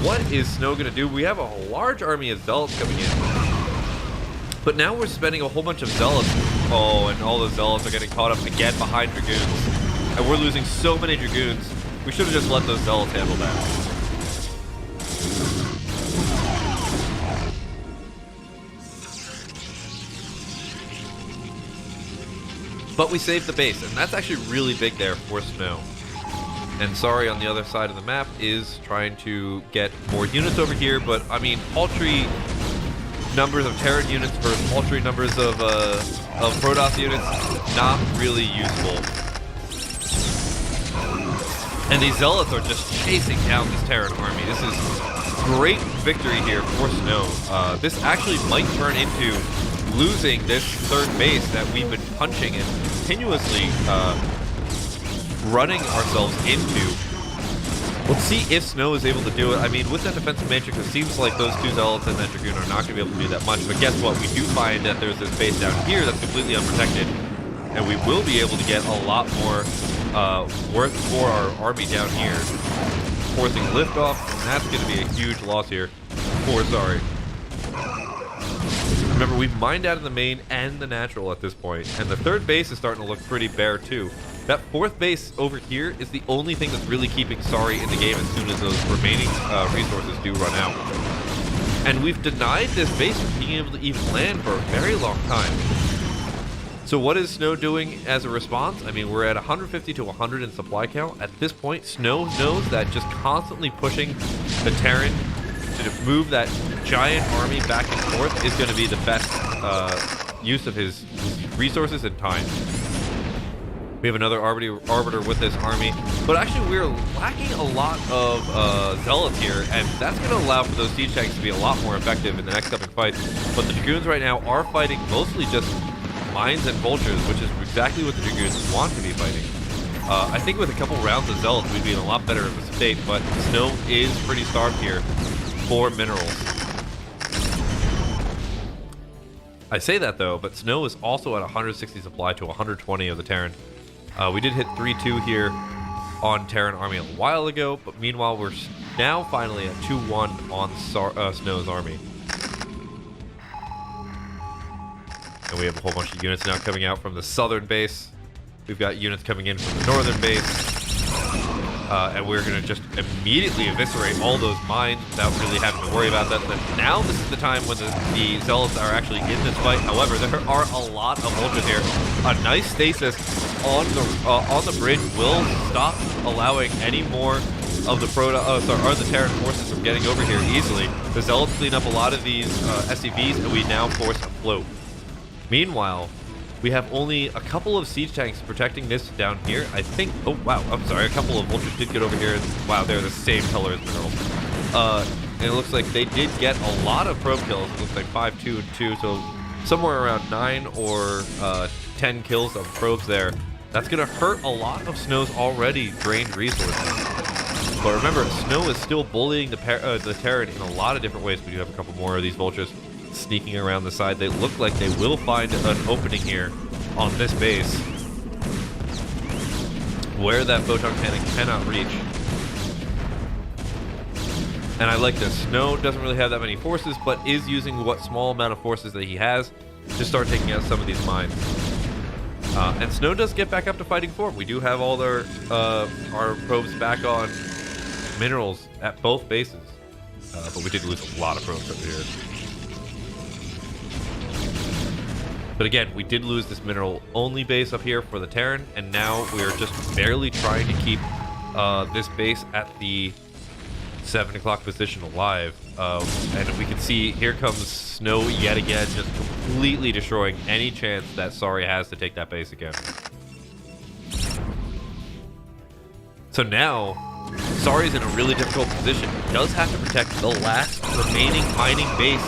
What is Snow going to do? We have a large army of Zealots coming in, but now we're spending a whole bunch of Zealots. Oh, and all the Zealots are getting caught up again behind Dragoons, and we're losing so many Dragoons. We should have just let those Zealots handle that. But we saved the base, and that's actually really big there for Snow. And Sorry on the other side of the map is trying to get more units over here, but I mean, paltry numbers of Terran units versus paltry numbers of Protoss units, not really useful. And these Zealots are just chasing down this Terran army. This is great victory here for Snow. This actually might turn into losing this third base that we've been punching and continuously running ourselves into. Let's see if Snow is able to do it. I mean, with that defensive matrix, it seems like those two Zealots and that Dragoon are not going to be able to do that much. But guess what? We do find that there's this base down here that's completely unprotected. And we will be able to get a lot more worth for our army down here. Forcing liftoff, and that's going to be a huge loss here for Sorry. Remember, we've mined out of the main and the natural at this point, and the third base is starting to look pretty bare too. That fourth base over here is the only thing that's really keeping Sorry in the game as soon as those remaining resources do run out. And we've denied this base from being able to even land for a very long time. So what is Snow doing as a response? I mean, we're at 150 to 100 in supply count. At this point, Snow knows that just constantly pushing the Terran to move that giant army back and forth is going to be the best use of his resources and time. We have another Arbiter with this army, but actually we're lacking a lot of Zealots here, and that's going to allow for those siege tanks to be a lot more effective in the next coming fights. But the Dragoons right now are fighting mostly just mines and vultures, which is exactly what the Dragoons want to be fighting. I think with a couple rounds of Zealots, we'd be in a lot better of a state, but Snow is pretty starved here for minerals. I say that though, but Snow is also at 160 supply to 120 of the Terran. We did hit 3-2 here on Terran army a while ago, but meanwhile we're now finally at 2-1 on Snow's army. And we have a whole bunch of units now coming out from the southern base. We've got units coming in from the northern base. And we're going to just immediately eviscerate all those mines without really having to worry about that. But now this is the time when the Zealots are actually in this fight. However, there are a lot of vultures here. A nice stasis on the bridge will stop allowing any more of the Terran forces from getting over here easily. The Zealots clean up a lot of these SCVs, and we now force a float. Meanwhile, we have only a couple of siege tanks protecting this down here. I think, oh wow, I'm sorry, a couple of vultures did get over here. Wow, they're the same color as minerals. And it looks like they did get a lot of probe kills. It looks like 5, 2, and 2, so somewhere around 9 or 10 kills of probes there. That's gonna hurt a lot of Snow's already drained resources. But remember, Snow is still bullying the Terran in a lot of different ways. We do have a couple more of these vultures sneaking around the side. They look like they will find an opening here on this base where that photon cannon cannot reach. And I like this. Snow doesn't really have that many forces, but is using what small amount of forces that he has to start taking out some of these mines. And Snow does get back up to fighting form. We do have all our probes back on minerals at both bases, but we did lose a lot of probes over here. But again, we did lose this mineral-only base up here for the Terran, and now we're just barely trying to keep this base at the 7 o'clock position alive. And we can see here comes Snow yet again, just completely destroying any chance that Sorry has to take that base again. So now, Sorry's in a really difficult position. He does have to protect the last remaining mining base.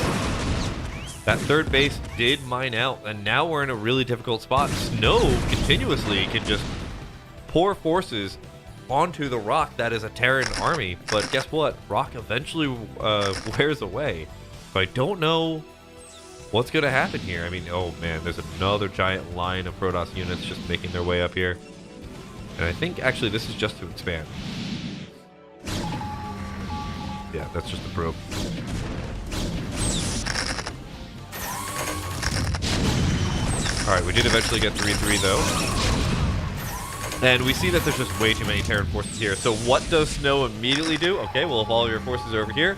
That third base did mine out, and now we're in a really difficult spot. Snow continuously can just pour forces onto the rock that is a Terran army, but guess what? Rock eventually wears away. So I don't know what's going to happen here. I mean, oh man, there's another giant line of Protoss units just making their way up here. And I think actually this is just to expand. Yeah, that's just the probe. Alright, we did eventually get 3-3 though. And we see that there's just way too many Terran forces here. So what does Snow immediately do? Okay, well if all of your forces are over here,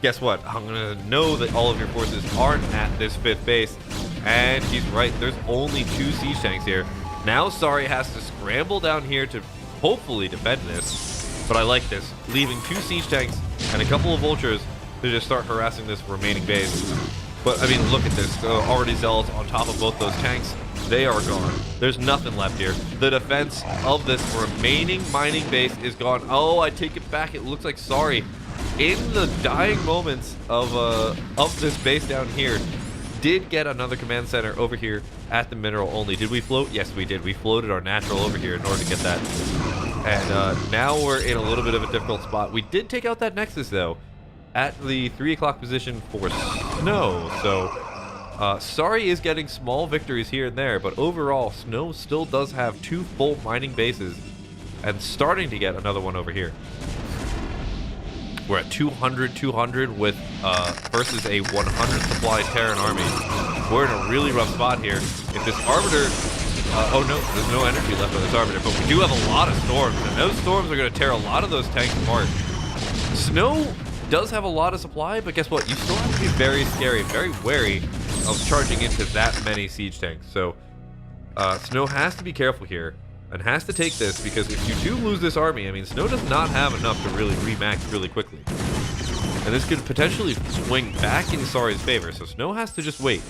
guess what? I'm gonna know that all of your forces aren't at this 5th base. And he's right, there's only 2 siege tanks here. Now Sorry has to scramble down here to hopefully defend this. But I like this, leaving 2 siege tanks and a couple of vultures to just start harassing this remaining base. But, I mean, look at this. Already Zealots on top of both those tanks. They are gone. There's nothing left here. The defense of this remaining mining base is gone. Oh, I take it back. It looks like, sorry, in the dying moments of this base down here, did get another command center over here at the mineral only. Did we float? Yes, we did. We floated our natural over here in order to get that. And now we're in a little bit of a difficult spot. We did take out that Nexus, though, at the 3 o'clock position for Snow. So, Sorry is getting small victories here and there, but overall, Snow still does have 2 full mining bases and starting to get another one over here. We're at 200 with versus a 100 supply Terran army. We're in a really rough spot here. If this Arbiter... oh no, there's no energy left on this Arbiter, but we do have a lot of storms, and those storms are going to tear a lot of those tanks apart. Snow does have a lot of supply, but guess what? You still have to be very scary, very wary of charging into that many siege tanks. So Snow has to be careful here and has to take this, because if you do lose this army, I mean, Snow does not have enough to really remax really quickly. And this could potentially swing back in Sorry's favor, so Snow has to just wait.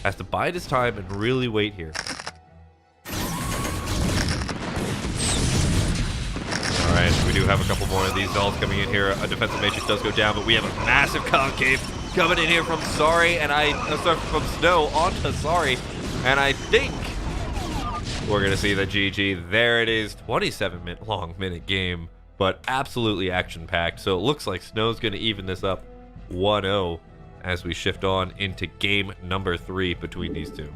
Has to bide his time and really wait here. Alright, we do have a couple more of these dolls coming in here. A defensive matrix does go down, but we have a massive concave coming in here from Sorry, and from Snow onto Sorry. And I think we're going to see the GG. There it is. 27-minute game, but absolutely action-packed. So it looks like Snow's going to even this up 1-0 as we shift on into game number 3 between these two.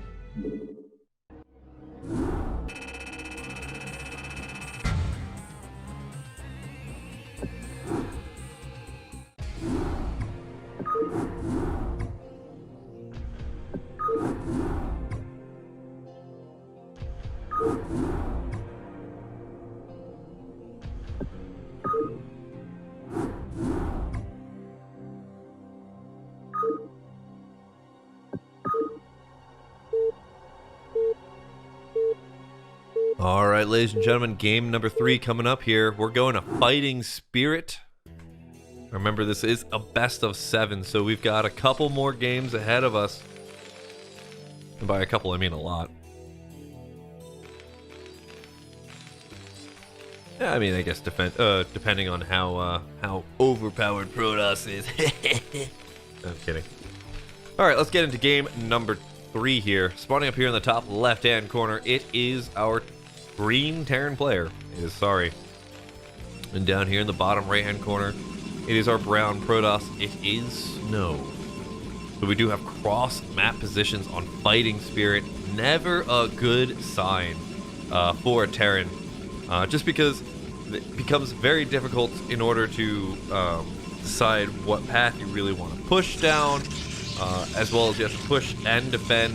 All right, ladies and gentlemen, game number 3 coming up here. We're going to Fighting Spirit. Remember, this is a best of 7, so we've got a couple more games ahead of us. And by a couple, I mean a lot. Yeah, I mean, I guess depending on how overpowered Protoss is. I'm kidding. All right, let's get into game number 3 here. Spawning up here in the top left-hand corner, it is our green Terran player. It is Sorry. And down here in the bottom right-hand corner, it is our brown Protoss. It is Snow. So we do have cross-map positions on Fighting Spirit. Never a good sign for a Terran. Just because it becomes very difficult in order to decide what path you really want to push down, as well as you have to push and defend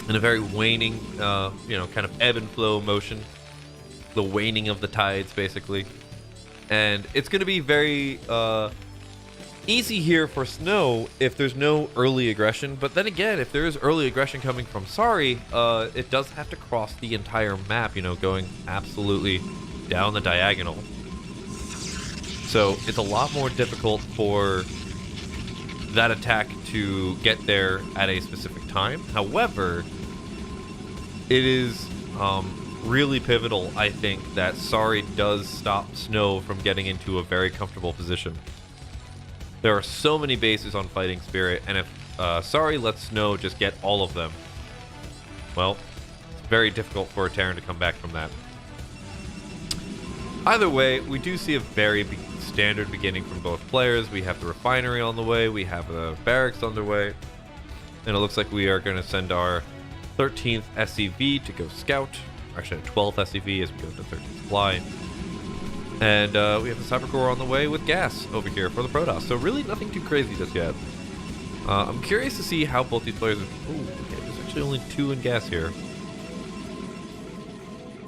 in a very waning, kind of ebb and flow motion. The waning of the tides, basically. And it's going to be very easy here for Snow if there's no early aggression. But then again, if there is early aggression coming from Sorry, it does have to cross the entire map, going absolutely down the diagonal. So it's a lot more difficult for that attack to get there at a specific time. However, it is really pivotal, I think, that Sorry does stop Snow from getting into a very comfortable position. There are so many bases on Fighting Spirit, and if Sorry lets Snow just get all of them, well, it's very difficult for a Terran to come back from that. Either way, we do see a very standard beginning from both players. We have the refinery on the way, we have the barracks on the way, and it looks like we are going to send our 13th SCV to go scout. Actually, 12th SCV as we go to 13th supply. And we have the Cybercore on the way with gas over here for the Protoss. So really nothing too crazy just yet. I'm curious to see how both these players are... Ooh, okay, there's actually only 2 in gas here.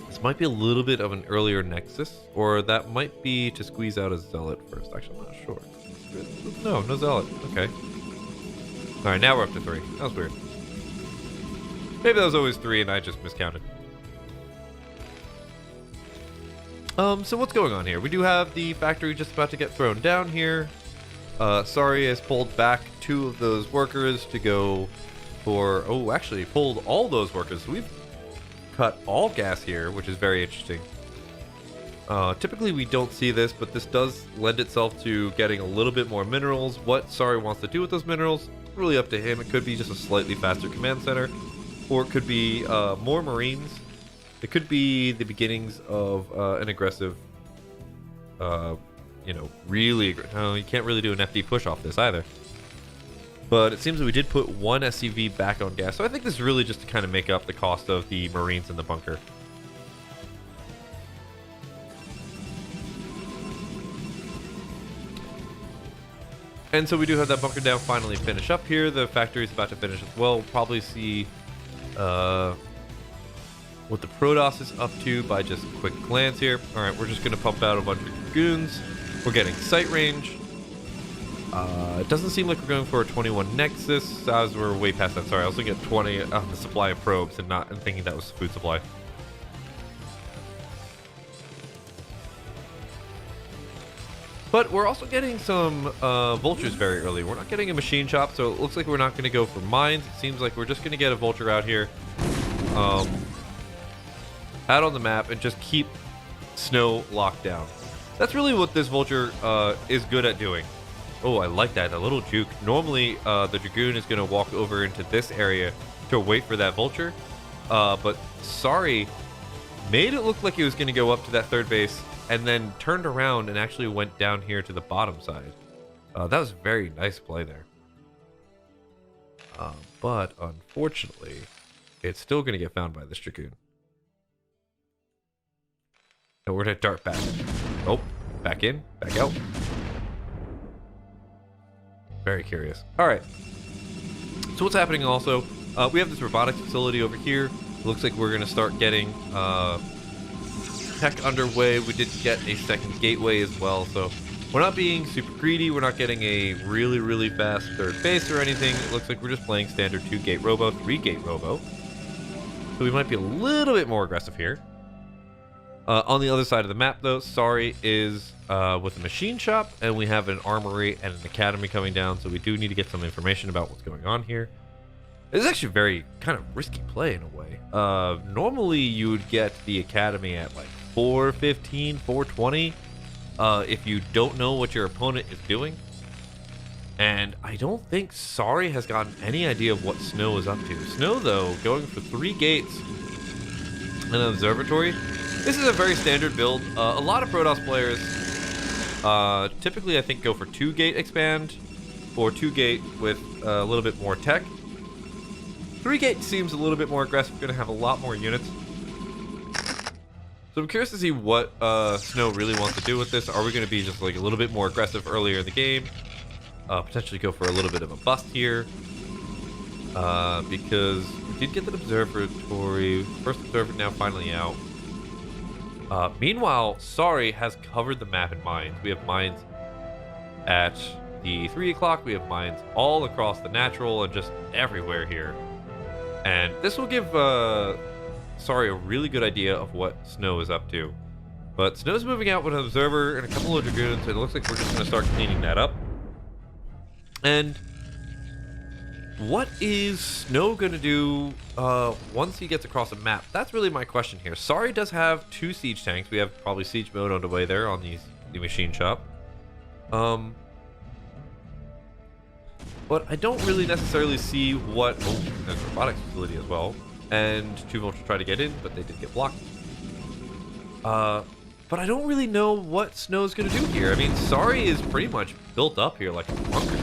This might be a little bit of an earlier Nexus, or that might be to squeeze out a Zealot first. Actually, I'm not sure. No Zealot. Okay. Alright, now we're up to 3. That was weird. Maybe that was always 3 and I just miscounted. So what's going on here? We do have the factory just about to get thrown down here. Sorry has pulled back 2 of those workers to go for... Oh, actually pulled all those workers. So we've cut all gas here, which is very interesting. Typically we don't see this, but this does lend itself to getting a little bit more minerals. What Sorry wants to do with those minerals, really up to him. It could be just a slightly faster command center, or it could be more marines. It could be the beginnings of an aggressive, you know, really... Oh, you can't really do an FD push off this either. But it seems that we did put 1 SCV back on gas, so I think this is really just to kind of make up the cost of the marines in the bunker. And so we do have that bunker down finally finish up here. The factory is about to finish as well. We'll probably see what the Protoss is up to by just a quick glance here. All right, we're just going to pump out a bunch of dragoons. We're getting sight range. It doesn't seem like we're going for a 21 Nexus, as we're way past that. Sorry, I was looking at 20 on the supply of probes and thinking that was food supply. But we're also getting some vultures very early. We're not getting a machine shop, so it looks like we're not going to go for mines. It seems like we're just going to get a vulture out here, out on the map, and just keep snow locked down. That's really what this vulture is good at doing. Oh, I like that, a little juke. Normally, the Dragoon is going to walk over into this area to wait for that vulture. But Sorry made it look like he was going to go up to that third base, and then turned around and actually went down here to the bottom side. That was a very nice play there. But unfortunately, it's still going to get found by this Dragoon. And we're going to dart back. Oh, back in, back out. Very curious. All right. So what's happening also? We have this robotics facility over here. It looks like we're going to start getting tech underway. We did get a second gateway as well, so we're not being super greedy. We're not getting a really fast third base or anything. It looks like we're just playing standard 2-gate robo, 3-gate robo. So we might be a little bit more aggressive here. On the other side of the map, though, Sorry is with a machine shop, and we have an armory and an academy coming down, so we do need to get some information about what's going on here. It's actually a very kind of risky play in a way. Normally, you would get the academy at like 415, 420 if you don't know what your opponent is doing. And I don't think Sorry has gotten any idea of what Snow is up to. Snow, though, going for 3 gates and an observatory. This is a very standard build. A lot of Protoss players typically, I think, go for 2-gate expand or 2-gate with a little bit more tech. 3-gate seems a little bit more aggressive. We're going to have a lot more units. So I'm curious to see what Snow really wants to do with this. Are we going to be just like a little bit more aggressive earlier in the game? Potentially go for a little bit of a bust here. Because we did get that observatory. First observer now finally out. Meanwhile, Sorry has covered the map in mines. We have mines at the 3 o'clock. We have mines all across the natural and just everywhere here. And this will give Sorry a really good idea of what Snow is up to. But Snow's moving out with an observer and a couple of dragoons, and it looks like we're just going to start cleaning that up. And what is Snow going to do once he gets across a map? That's really my question here. Sorry does have 2 siege tanks. We have probably siege mode on the way there on the machine shop. But I don't really necessarily see what... Oh, there's a robotics facility as well. And 2 vultures try to get in, but they did get blocked. But I don't really know what Snow's going to do here. I mean, Sorry is pretty much built up here like a bunker.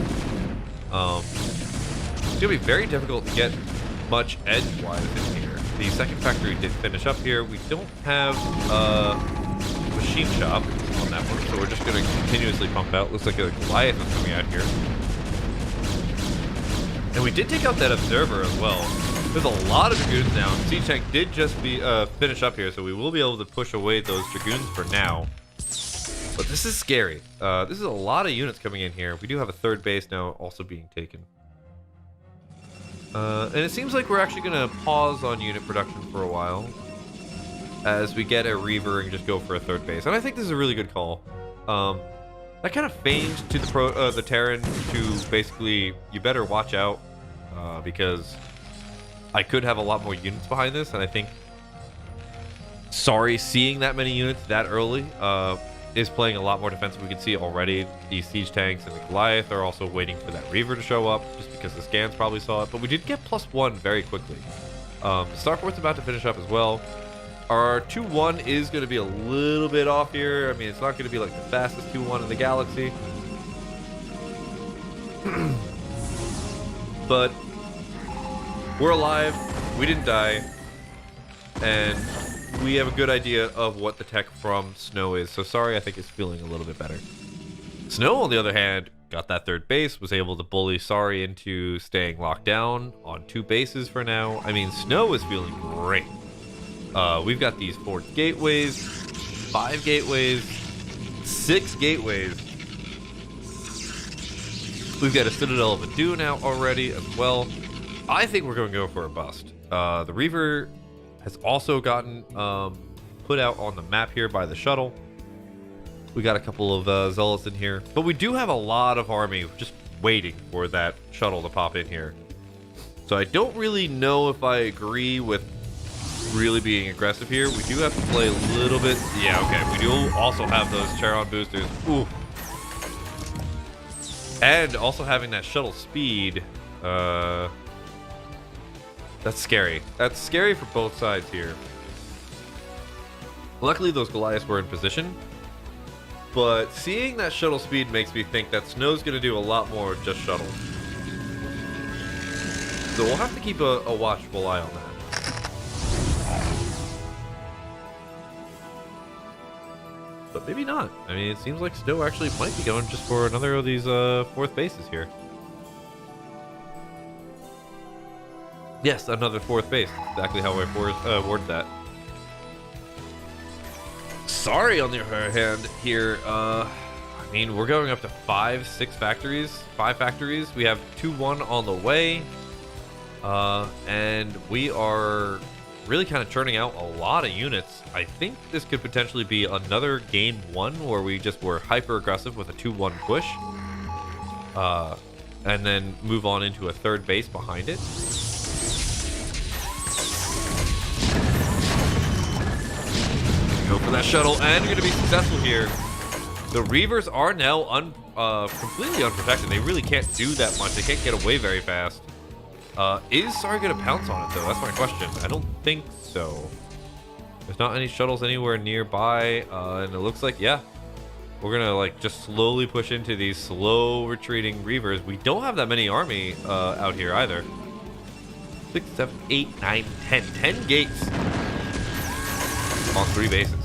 It's going to be very difficult to get much edge-wise in here. The second factory did finish up here. We don't have a machine shop on that one, so we're just going to continuously pump out. Looks like a Goliath is coming out here. And we did take out that observer as well. There's a lot of dragoons now. Siege tank did just finish up here, so we will be able to push away those dragoons for now. But this is scary. This is a lot of units coming in here. We do have a third base now also being taken. And it seems like we're actually going to pause on unit production for a while as we get a Reaver and just go for a third base. And I think this is a really good call. That kind of feigned to the Terran to basically, you better watch out, because I could have a lot more units behind this, and I think Sorry seeing that many units that early is playing a lot more defensive. We can see already the siege tanks and the Goliath are also waiting for that Reaver to show up, just because the scans probably saw it, but we did get +1 very quickly. Starport's about to finish up as well. Our 2-1 is going to be a little bit off here. I mean, it's not going to be like the fastest 2-1 in the galaxy. But we're alive. We didn't die. And we have a good idea of what the tech from Snow is. So Sorry, I think, is feeling a little bit better. Snow, on the other hand, got that third base, was able to bully Sorry into staying locked down on 2 bases for now. I mean, Snow is feeling great. We've got these 4 gateways, 5 gateways, 6 gateways. We've got a Citadel of Adu now already as well. I think we're going to go for a bust. The Reaver has also gotten put out on the map here by the shuttle. We got a couple of Zealots in here, but we do have a lot of army just waiting for that shuttle to pop in here. So I don't really know if I agree with really being aggressive here. We do have to play a little bit. Yeah, okay. We do also have those Charon boosters. Ooh. And also having that shuttle speed. That's scary. That's scary for both sides here. Luckily, those Goliaths were in position. But seeing that shuttle speed makes me think that Snow's going to do a lot more just shuttle. So we'll have to keep a watchful eye on that. But maybe not. I mean, it seems like Snow actually might be going just for another of these 4th bases here. Yes, another 4th base. Exactly how I worded that. Sorry, on the other hand, here, I mean, we're going up to 5 factories. We have 2-1 on the way. And we are really kind of churning out a lot of units. I think this could potentially be another game 1 where we just were hyper aggressive with a 2-1 push. And then move on into a 3rd base behind it. Go for that shuttle, and you're going to be successful here. The Reavers are now completely unprotected. They really can't do that much. They can't get away very fast. Is Sorry going to pounce on it, though? That's my question. I don't think so. There's not any shuttles anywhere nearby, and it looks like, yeah, we're going to, like, just slowly push into these slow retreating Reavers. We don't have that many army out here either. 6, 7, 8, 9, 10. 10 gates on 3 bases.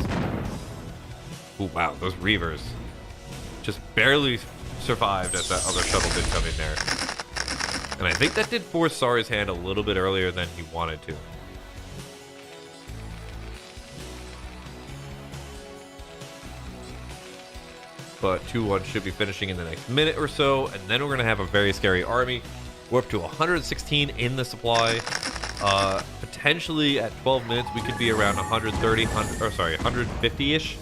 Oh, wow, those Reavers just barely survived as that other shuttle did come in there. And I think that did force Sorry's hand a little bit earlier than he wanted to. But 2-1 should be finishing in the next minute or so, and then we're going to have a very scary army. We're up to 116 in the supply. Potentially at 12 minutes, we could be around 150-ish.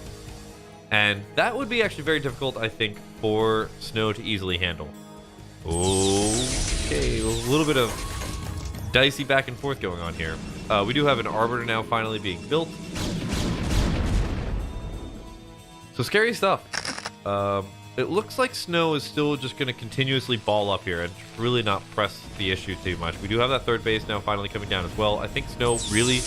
And that would be actually very difficult, I think, for Snow to easily handle. Okay, a little bit of dicey back and forth going on here. We do have an Arbiter now finally being built. So scary stuff. It looks like Snow is still just going to continuously ball up here and really not press the issue too much. We do have that 3rd base now finally coming down as well. I think Snow really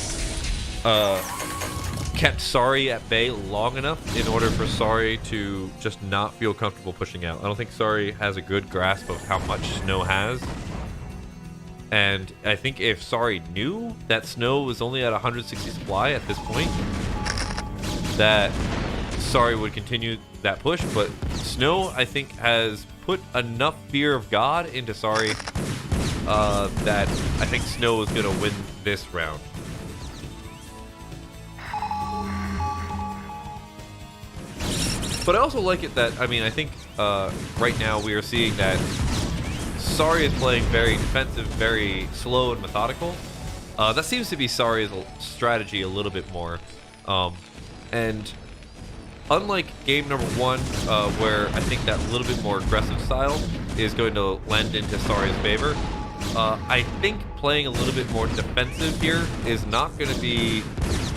kept Sorry at bay long enough in order for Sorry to just not feel comfortable pushing out. I don't think Sorry has a good grasp of how much Snow has. And I think if Sorry knew that Snow was only at 160 supply at this point, that Sorry would continue that push. But Snow, I think, has put enough fear of God into Sorry that I think Snow is going to win this round. But I also like it that, I mean, I think right now we are seeing that Sorry is playing very defensive, very slow and methodical. That seems to be Sorry's strategy a little bit more. And unlike game number 1, where I think that little bit more aggressive style is going to lend into Sari's favor, I think playing a little bit more defensive here is not going to be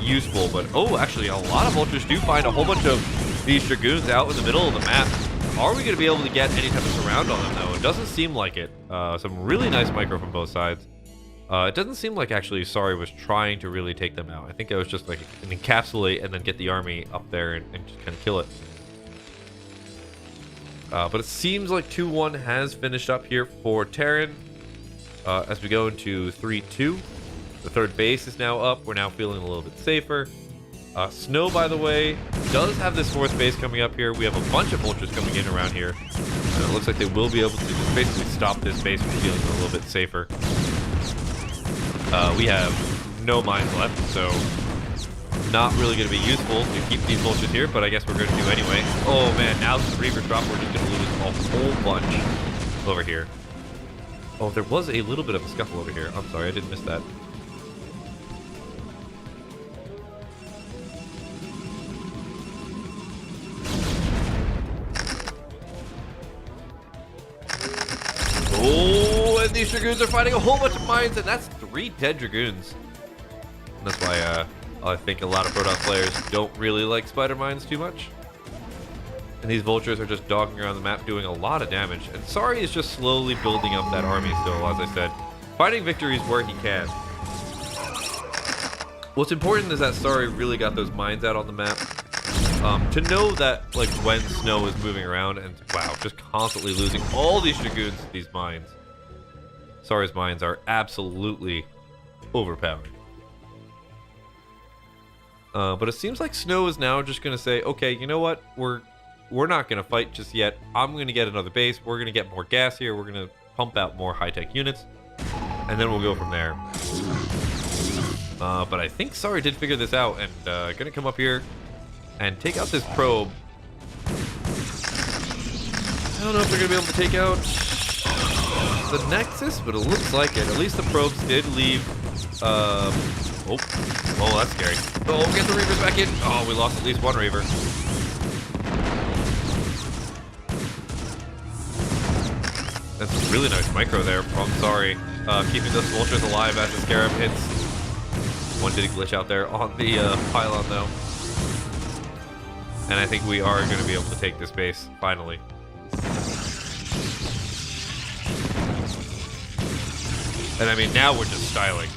useful. But oh, actually, a lot of vultures do find a whole bunch of these dragoons out in the middle of the map. Are we going to be able to get any type of surround on them, though? It doesn't seem like it. Some really nice micro from both sides. It doesn't seem like actually Sari was trying to really take them out. I think it was just like an encapsulate and then get the army up there and just kind of kill it. But it seems like 2-1 has finished up here for Terran. As we go into 3-2, the third base is now up. We're now feeling a little bit safer. Snow, by the way, does have this fourth base coming up here. We have a bunch of vultures coming in around here. And it looks like they will be able to just basically stop this base from feeling a little bit safer. We have no mines left, so not really going to be useful to keep these vultures here, but I guess we're going to do anyway. Oh man, now that the Reaver drop, we're just going to lose a whole bunch over here. Oh, there was a little bit of a scuffle over here. I'm sorry, I did miss that. Oh, and these dragoons are fighting a whole bunch of mines, and that's 3 dead dragoons. And that's why I think a lot of BroodWar players don't really like spider mines too much. And these vultures are just dogging around the map doing a lot of damage. And Sari is just slowly building up that army still, as I said. Finding victories where he can. What's important is that Sari really got those mines out on the map. To know that, like, when Snow is moving around and, wow, just constantly losing all these dragoons to these mines. Sari's mines are absolutely overpowered. But it seems like Snow is now just going to say, okay, you know what? We're not going to fight just yet. I'm going to get another base. We're going to get more gas here. We're going to pump out more high-tech units. And then we'll go from there. But I think Sari did figure this out and going to come up here and take out this probe. I don't know if they're going to be able to take out the Nexus, but it looks like it. At least the probes did leave. Oh, that's scary. Oh, get the Reavers back in. Oh, we lost at least one Reaver. That's a really nice micro there from Sari. Keeping those vultures alive as the Scarab hits. One did glitch out there on the pylon, though. And I think we are going to be able to take this base, finally. And I mean, now we're just styling.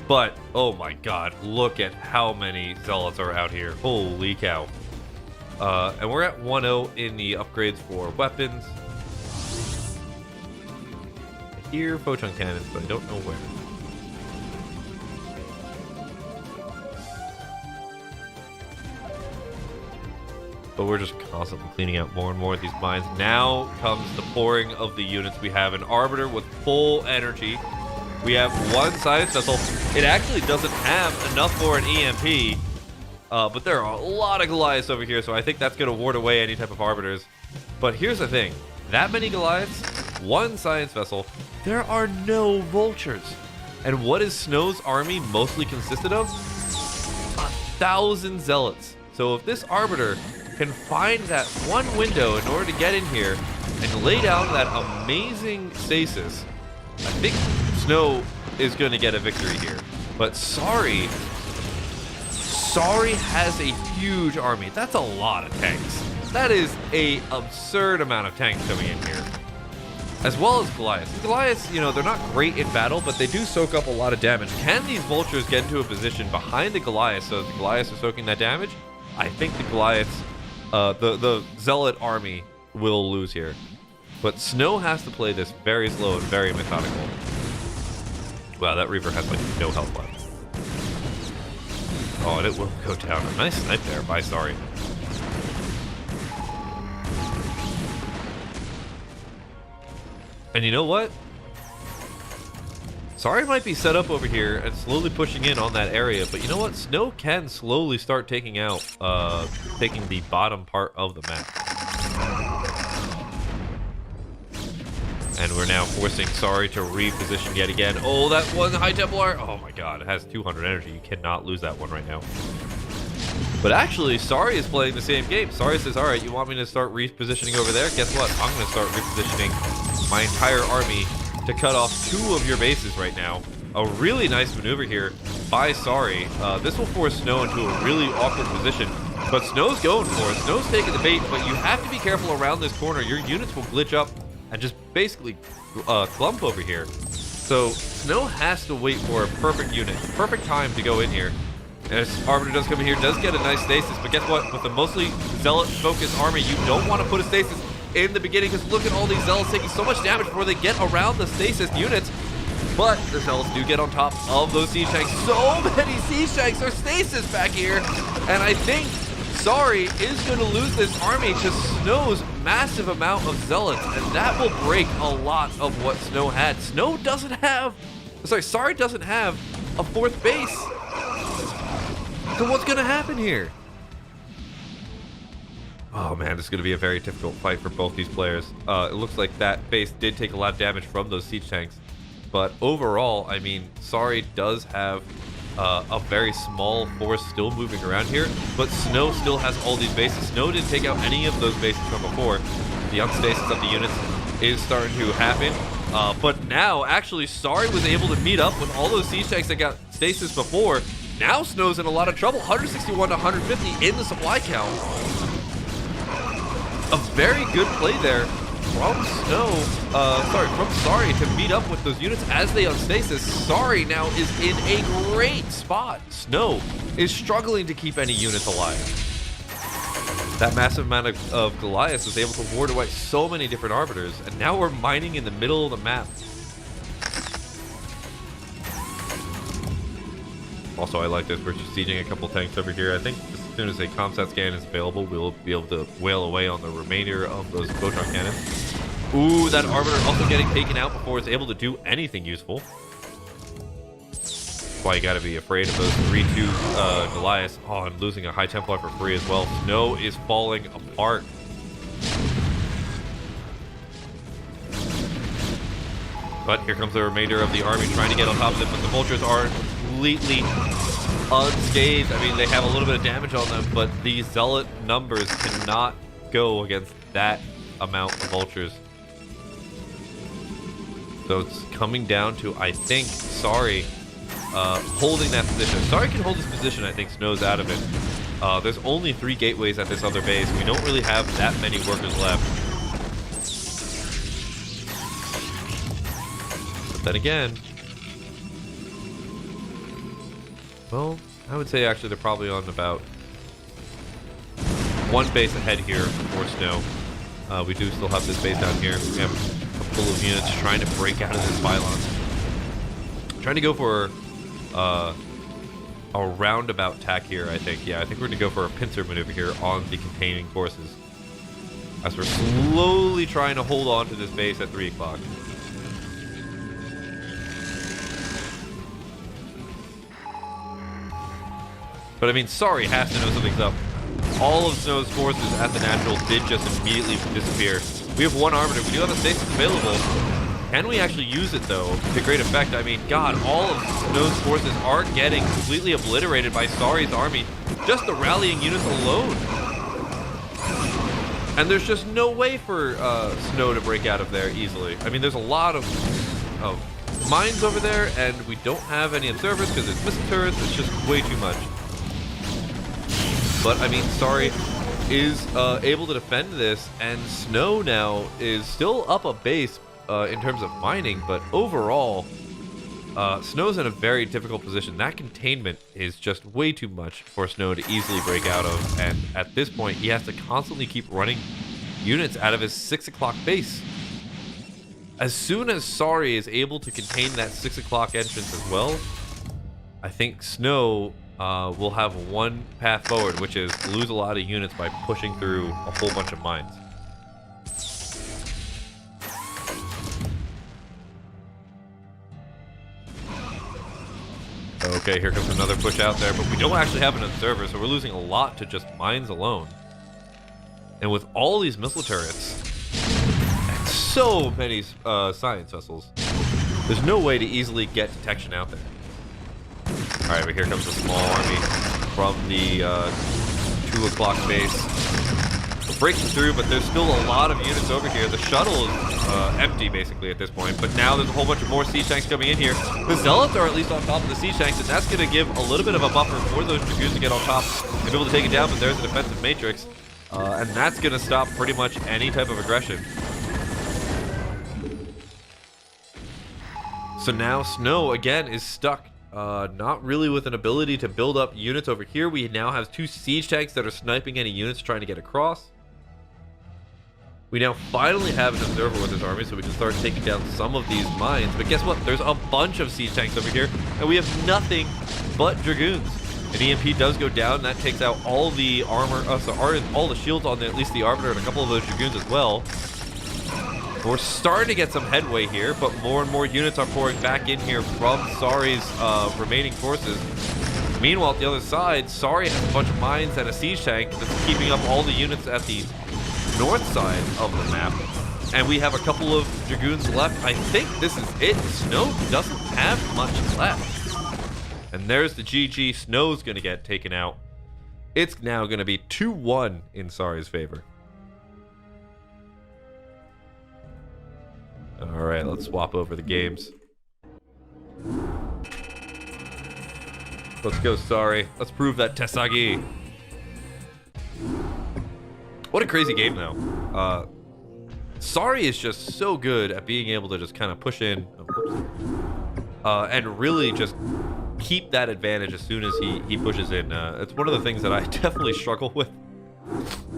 But, oh my god, look at how many Zealots are out here. Holy cow. And we're at 1-0 in the upgrades for weapons. I hear photon cannons, but I don't know where. But we're just constantly cleaning out more and more of these mines. Now comes the pouring of the units. We have an Arbiter with full energy. We have one science vessel. It actually doesn't have enough for an EMP. But there are a lot of Goliaths over here, so I think that's going to ward away any type of Arbiters. But here's the thing. That many Goliaths, one science vessel, there are no vultures. And what is Snow's army mostly consisted of? 1,000 Zealots. So if this Arbiter can find that one window in order to get in here and lay down that amazing stasis, I think Snow is going to get a victory here. But Sari has a huge army. That's a lot of tanks. That is a absurd amount of tanks coming in here. As well as Goliaths. The Goliaths, you know, they're not great in battle, but they do soak up a lot of damage. Can these vultures get into a position behind the Goliaths so the Goliaths are soaking that damage? I think the Goliaths, the Zealot army will lose here. But Snow has to play this very slow and very methodical. Wow, that Reaver has like no health left. Oh, and it will go down. A nice snipe there by Sari. And you know what? Sari might be set up over here and slowly pushing in on that area, but you know what? Snow can slowly start taking out, taking the bottom part of the map. And we're now forcing Sorry to reposition yet again. Oh, that one High Templar. Oh my god, it has 200 energy. You cannot lose that one right now. But actually, Sorry is playing the same game. Sorry says, alright, you want me to start repositioning over there? Guess what? I'm going to start repositioning my entire army to cut off 2 of your bases right now. A really nice maneuver here by Sorry. This will force Snow into a really awkward position. But Snow's going for it. Snow's taking the bait, but you have to be careful around this corner. Your units will glitch up and just basically clump over here. So Snow has to wait for a perfect unit, perfect time to go in here. And as Arbiter does come in here, does get a nice stasis, but guess what? With a mostly Zealot-focused army, you don't want to put a stasis in the beginning, because look at all these Zealots taking so much damage before they get around the stasis units. But the Zealots do get on top of those siege tanks. So many siege tanks are stasis back here, and I think Sorry is going to lose this army to Snow's massive amount of Zealots, and that will break a lot of what Snow had. Sorry doesn't have a 4th base. So what's going to happen here? Oh man, this is going to be a very difficult fight for both these players. It looks like that base did take a lot of damage from those siege tanks. But overall, I mean, Sorry does have a very small force still moving around here, but Snow still has all these bases. Snow didn't take out any of those bases from before. The unstasis of the units is starting to happen, but now actually Sorry was able to meet up with all those siege tanks that got stasis before. Now Snow's in a lot of trouble. 161 to 150 in the supply count. A very good play there from Sorry to meet up with those units as they unstasis. Sorry now is in a great spot. Snow is struggling to keep any units alive. That massive amount of Goliaths was able to ward away so many different arbiters, and now we're mining in the middle of the map. Also, I like this. We're just sieging a couple tanks over here. I think as soon as a comsat scan is available, we'll be able to whale away on the remainder of those photon cannons. Ooh, that Arbiter also getting taken out before it's able to do anything useful. That's why you gotta be afraid of those 3-2 Goliaths. Oh, and losing a High Templar for free as well. Snow is falling apart. But here comes the remainder of the army trying to get on top of it, but the vultures are completely unscathed. I mean, they have a little bit of damage on them, but the Zealot numbers cannot go against that amount of vultures. So it's coming down to, I think, Sorry holding that position. Sorry can hold this position. I think Snow's out of it. There's only 3 gateways at this other base. We don't really have that many workers left. But then again, well, I would say actually they're probably on about 1 base ahead here for Snow. We do still have this base down here. We have a couple of units trying to break out of this pylon. Trying to go for a roundabout attack here, I think. Yeah, I think we're going to go for a pincer maneuver here on the containing forces, as we're slowly trying to hold on to this base at 3 o'clock. But I mean, Sorry has to know something's up. All of Snow's forces at the natural did just immediately disappear. We have 1 Arbiter. We do have a stasis available. Can we actually use it, though, to great effect? I mean, God, all of Snow's forces are getting completely obliterated by Sorry's army. Just the rallying units alone. And there's just no way for Snow to break out of there easily. I mean, there's a lot of mines over there, and we don't have any observers because there's missile turrets. It's just way too much. But I mean, Sorry is able to defend this, and Snow now is still up a base in terms of mining, but overall, Snow's in a very difficult position. That containment is just way too much for Snow to easily break out of, and at this point, he has to constantly keep running units out of his 6 o'clock base. As soon as Sorry is able to contain that 6 o'clock entrance as well, I think Snow will have 1 path forward, which is lose a lot of units by pushing through a whole bunch of mines. Okay, here comes another push out there, but we don't actually have an observer, so we're losing a lot to just mines alone. And with all these missile turrets, and so many science vessels. There's no way to easily get detection out there. All right, but here comes a small army from the 2 o'clock base. Breaking through, but there's still a lot of units over here. The shuttle is empty, basically, at this point. But now there's a whole bunch of more siege tanks coming in here. The Zealots are at least on top of the siege tanks, and that's going to give a little bit of a buffer for those Dragoons to get on top and be able to take it down. But there's a defensive matrix, and that's going to stop pretty much any type of aggression. So now Snow, again, is stuck. Not really with an ability to build up units over here. We now have 2 siege tanks that are sniping any units trying to get across. We now finally have an observer with his army, so we can start taking down some of these mines. But guess what? There's a bunch of siege tanks over here, and we have nothing but Dragoons. An EMP does go down, and that takes out all the armor, all the shields on at least the Arbiter and a couple of those Dragoons as well. We're starting to get some headway here, but more and more units are pouring back in here from Sari's remaining forces. Meanwhile, at the other side, Sari has a bunch of mines and a siege tank that's keeping up all the units at the north side of the map. And we have a couple of Dragoons left. I think this is it. Snow doesn't have much left. And there's the GG. Snow's going to get taken out. It's now going to be 2-1 in Sari's favor. All right, let's swap over the games. Let's go, Sari. Let's prove that Tesagi. What a crazy game, though. Sari is just so good at being able to just kind of push in and really just keep that advantage as soon as he pushes in. It's one of the things that I definitely struggle with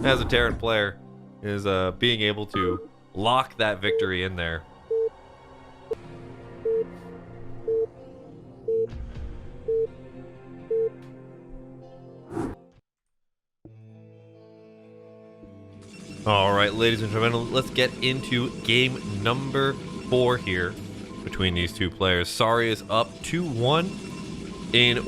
as a Terran player, is being able to lock that victory in there. All right, ladies and gentlemen, let's get into game number 4 here between these two players. Sari is up 2-1 in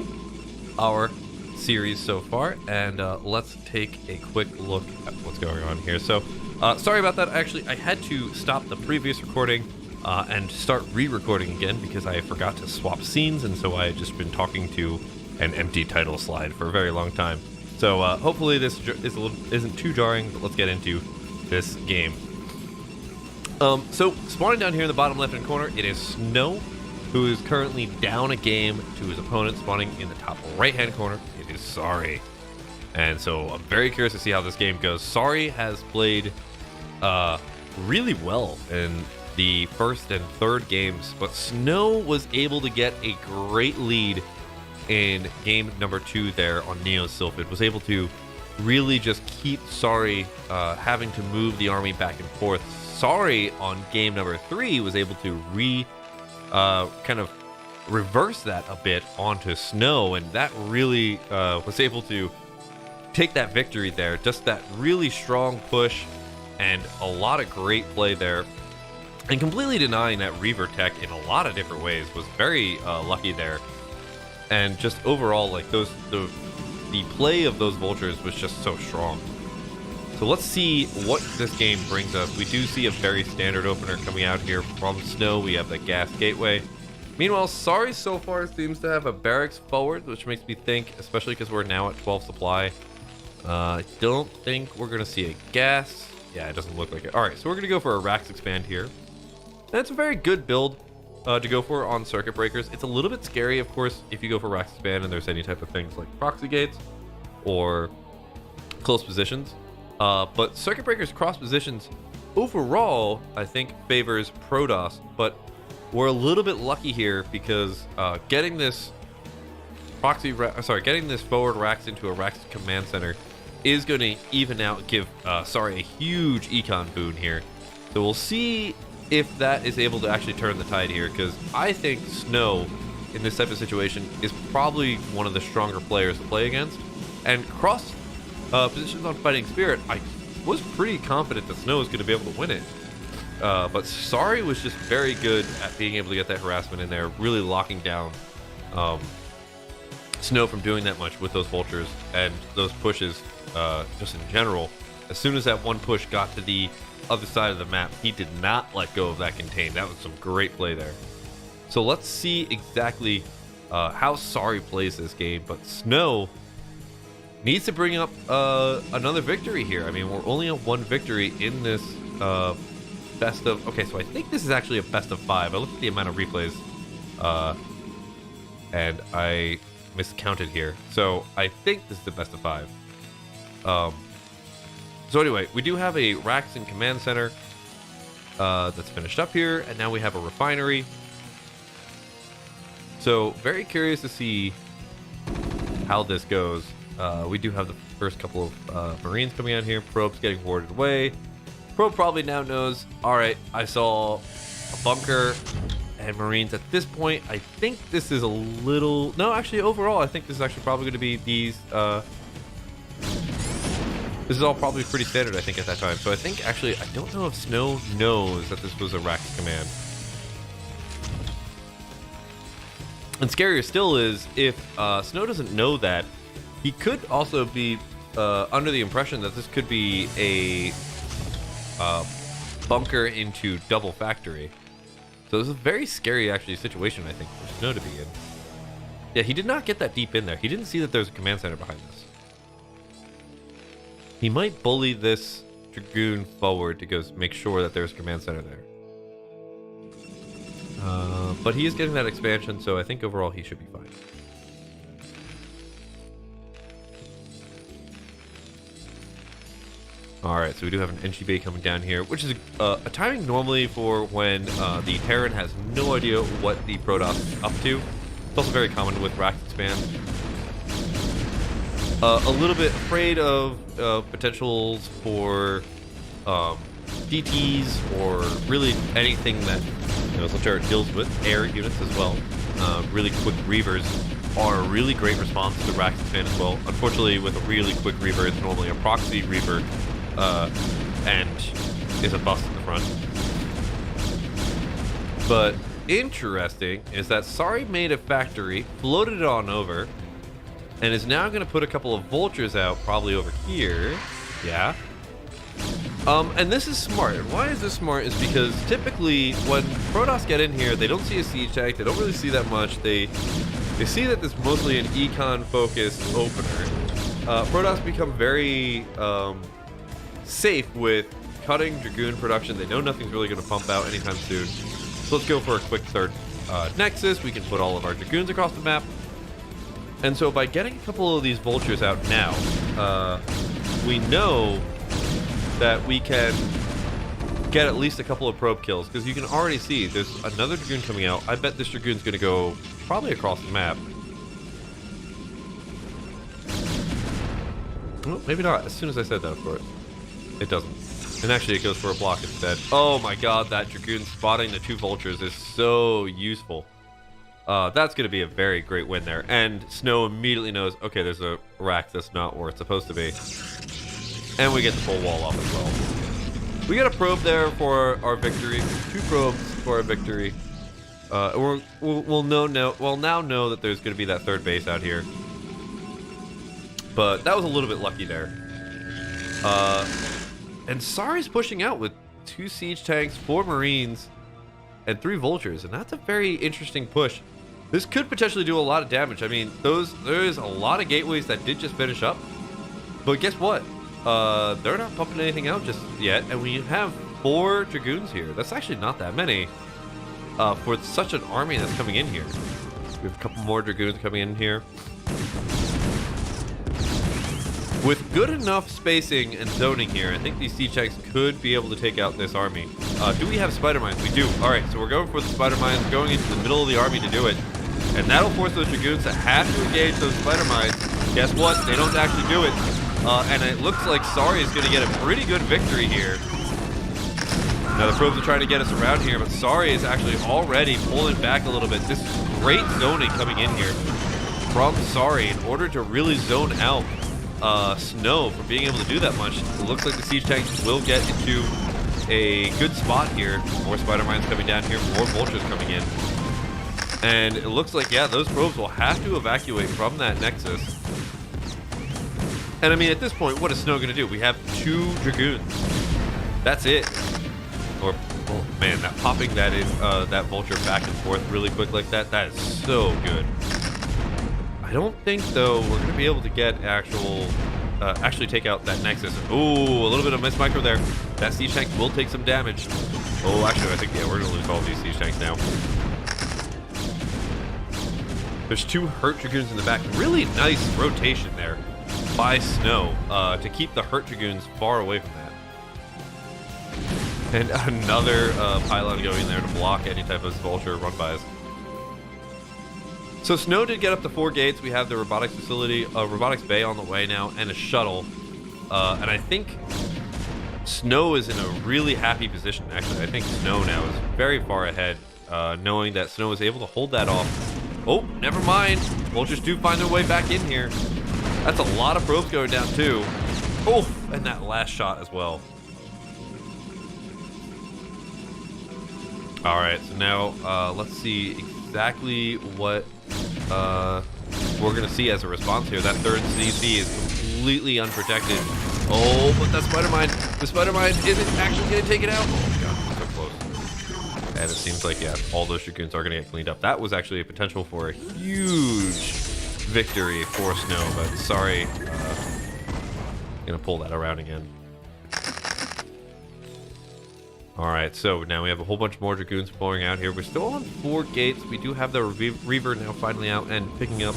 our series so far, and let's take a quick look at what's going on here. So, sorry about that. Actually, I had to stop the previous recording and start re-recording again because I forgot to swap scenes, and so I had just been talking to an empty title slide for a very long time. So hopefully this isn't too jarring, but let's get into this game. So spawning down here in the bottom left-hand corner, it is Snow, who is currently down a game to his opponent. Spawning in the top right-hand corner, it is Sari. And so I'm very curious to see how this game goes. Sari has played really well in the first and third games, but Snow was able to get a great lead in game number 2 there on Neo Sylphid. Was able to really just keep Sari having to move the army back and forth. Sari on game number 3 was able to kind of reverse that a bit onto Snow, and that really was able to take that victory there. Just that really strong push and a lot of great play there, and completely denying that Reaver tech in a lot of different ways. Was very lucky there. And just overall, like the play of those vultures was just so strong. So let's see what this game brings us. We do see a very standard opener coming out here from Snow. We have the gas gateway. Meanwhile, Sari so far seems to have a barracks forward, which makes me think, especially because we're now at 12 supply, I don't think we're going to see a gas. Yeah, it doesn't look like it. All right, so we're going to go for a Rax Expand here. And it's a very good build to go for on circuit breakers. It's a little bit scary, of course, if you go for Rax Expand and there's any type of things like proxy gates or close positions. But circuit breakers cross positions overall, I think, favors Protoss, but we're a little bit lucky here because getting this forward Rax into a Rax command center is going to even out, give Sari a huge econ boon here. So we'll see if that is able to actually turn the tide here, because I think Snow in this type of situation is probably one of the stronger players to play against. And cross positions on Fighting Spirit, I was pretty confident that Snow was going to be able to win it. But Sari was just very good at being able to get that harassment in there, really locking down Snow from doing that much with those vultures and those pushes just in general. As soon as that one push got to the other side of the map, he did not let go of that contain. That was some great play there. So let's see exactly how Sorry plays this game. But Snow needs to bring up another victory here. I mean, we're only on one victory in this best of... Okay, so I think this is actually a best of 5. I looked at the amount of replays, and I miscounted here. So I think this is the best of 5. So anyway, we do have a Racks and Command Center that's finished up here, and now we have a refinery. So very curious to see how this goes. We do have the first couple of Marines coming out here. Probe's getting warded away. Probe probably now knows, all right, I saw a bunker and Marines. At this point, I think this is a little... No, actually, overall, I think this is actually probably going to be these... This is all probably pretty standard, I think, at that time. So I think, actually, I don't know if Snow knows that this was a Rax command. And scarier still is, if Snow doesn't know that, he could also be under the impression that this could be a bunker into double factory. So this is a very scary, actually, situation, I think, for Snow to be in. Yeah, he did not get that deep in there. He didn't see that there's a command center behind this. He might bully this Dragoon forward to go make sure that there's a command center there. But he is getting that expansion, so I think overall he should be fine. Alright, so we do have an NG Bay coming down here, which is a timing normally for when the Terran has no idea what the Protoss is up to. It's also very common with Rax Expand. A little bit afraid of potentials for DTs or really anything that Zilchar deals with, air units as well. Really quick Reavers are a really great response to Rax Expand as well. Unfortunately, with a really quick Reaver, it's normally a proxy Reaver and is a bust in the front. But interesting is that Sorry made a factory, floated it on over, and is now going to put a couple of vultures out, probably over here. Yeah. And this is smart. And why is this smart is because typically when Protoss get in here, they don't see a siege tank. They don't really see that much. They see that this is mostly an econ-focused opener. Protoss become very safe with cutting Dragoon production. They know nothing's really going to pump out anytime soon. So let's go for a quick third Nexus. We can put all of our Dragoons across the map. And so by getting a couple of these vultures out now, we know that we can get at least a couple of probe kills, because you can already see there's another Dragoon coming out. I bet this Dragoon's going to go probably across the map. Well, maybe not. As soon as I said that, of course. It doesn't. And actually it goes for a block instead. Oh my god, that Dragoon spotting the 2 vultures is so useful. That's going to be a very great win there. And Snow immediately knows, okay, there's a rack that's not where it's supposed to be. And we get the full wall off as well. We got a probe there for our victory. 2 probes for our victory. We'll now know that there's going to be that 3rd base out here. But that was a little bit lucky there. And Sorry's pushing out with 2 siege tanks, 4 Marines, and 3 vultures. And that's a very interesting push. This could potentially do a lot of damage. I mean, there's a lot of gateways that did just finish up. But guess what? They're not pumping anything out just yet. And we have 4 Dragoons here. That's actually not that many for such an army that's coming in here. We have a couple more Dragoons coming in here. With good enough spacing and zoning here, I think these siege tanks could be able to take out this army. Do we have spider mines? We do. Alright, so we're going for the spider mines, going into the middle of the army to do it. And that'll force those Dragoons to have to engage those spider mines. Guess what? They don't actually do it. And it looks like Sorry is going to get a pretty good victory here. Now the probes are trying to get us around here, but Sorry is actually already pulling back a little bit. This is great zoning coming in here from Sorry in order to really zone out Snow for being able to do that much. It looks like the siege tanks will get into a good spot here. More spider mines coming down here, more vultures coming in. And it looks like, yeah, those probes will have to evacuate from that Nexus. And I mean, at this point, what is Snow going to do? We have 2 Dragoons. That's it. Or, oh man, that popping that in, that Vulture back and forth really quick like that, that is so good. I don't think, though, we're going to be able to get actually take out that Nexus. Ooh, a little bit of miss micro there. That Siege Tank will take some damage. Oh, actually, I think, yeah, we're going to lose all these Siege Tanks now. There's 2 Hurt Dragoons in the back. Really nice rotation there by Snow to keep the Hurt Dragoons far away from that. And another pylon going there to block any type of Vulture run-bys. So Snow did get up to 4 gates. We have the robotics facility, robotics bay on the way now, and a shuttle. And I think Snow is in a really happy position, actually. I think Snow now is very far ahead, knowing that Snow is able to hold that off. Oh, never mind. Vultures do find their way back in here. That's a lot of probes going down, too. Oh, and that last shot as well. All right, so now let's see exactly what we're going to see as a response here. That third CC is completely unprotected. Oh, but that Spider Mine, the Spider Mine isn't actually going to take it out. Oh, God, so close. And it seems like, yeah, all those Dragoons are going to get cleaned up. That was actually a potential for a huge victory for Snow, but sorry. Going to pull that around again. Alright, so now we have a whole bunch more Dragoons pouring out here. We're still on 4 gates. We do have the Reaver now finally out and picking up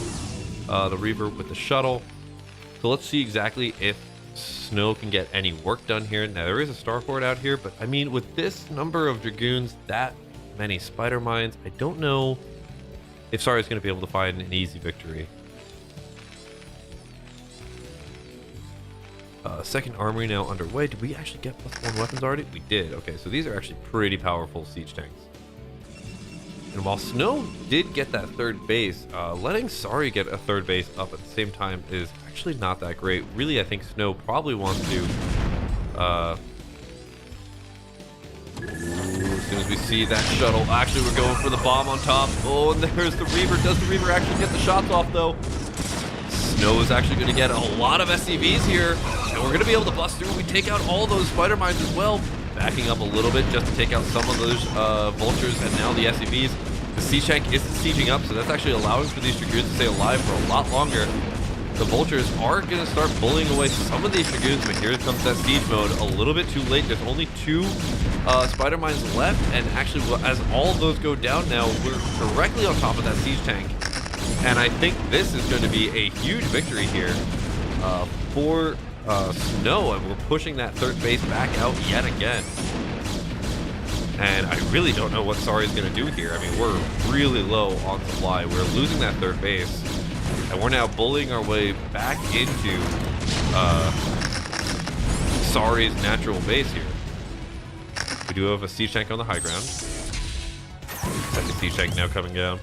the Reaver with the shuttle. So let's see exactly if Snow can get any work done here. Now, there is a Starport out here, but I mean, with this number of Dragoons, that many Spider Mines, I don't know if Sorry is going to be able to find an easy victory. Second armory now underway. Did we actually get +1 weapons already? We did. Okay, so these are actually pretty powerful siege tanks. And while Snow did get that 3rd base, letting Sorry get a 3rd base up at the same time is actually not that great. Really, I think Snow probably wants to... as soon as we see that shuttle, actually we're going for the bomb on top. Oh, and there's the Reaver. Does the Reaver actually get the shots off, though? Snow is actually going to get a lot of SCVs here, and we're going to be able to bust through. We take out all those Spider Mines as well, backing up a little bit just to take out some of those Vultures, and now the SCVs. The Siege Tank isn't sieging up, so that's actually allowing for these Dragoons to stay alive for a lot longer. The Vultures are going to start bullying away some of these Dragoons, but here comes that siege mode a little bit too late. There's only 2 Spider Mines left, and actually as all of those go down now, we're directly on top of that Siege Tank. And I think this is going to be a huge victory here for Snow, and we're pushing that 3rd base back out yet again. And I really don't know what Sorry is going to do here. I mean, we're really low on supply. We're losing that 3rd base, and we're now bullying our way back into Sorry's natural base here. We do have a siege tank on the high ground. Second siege tank now coming down.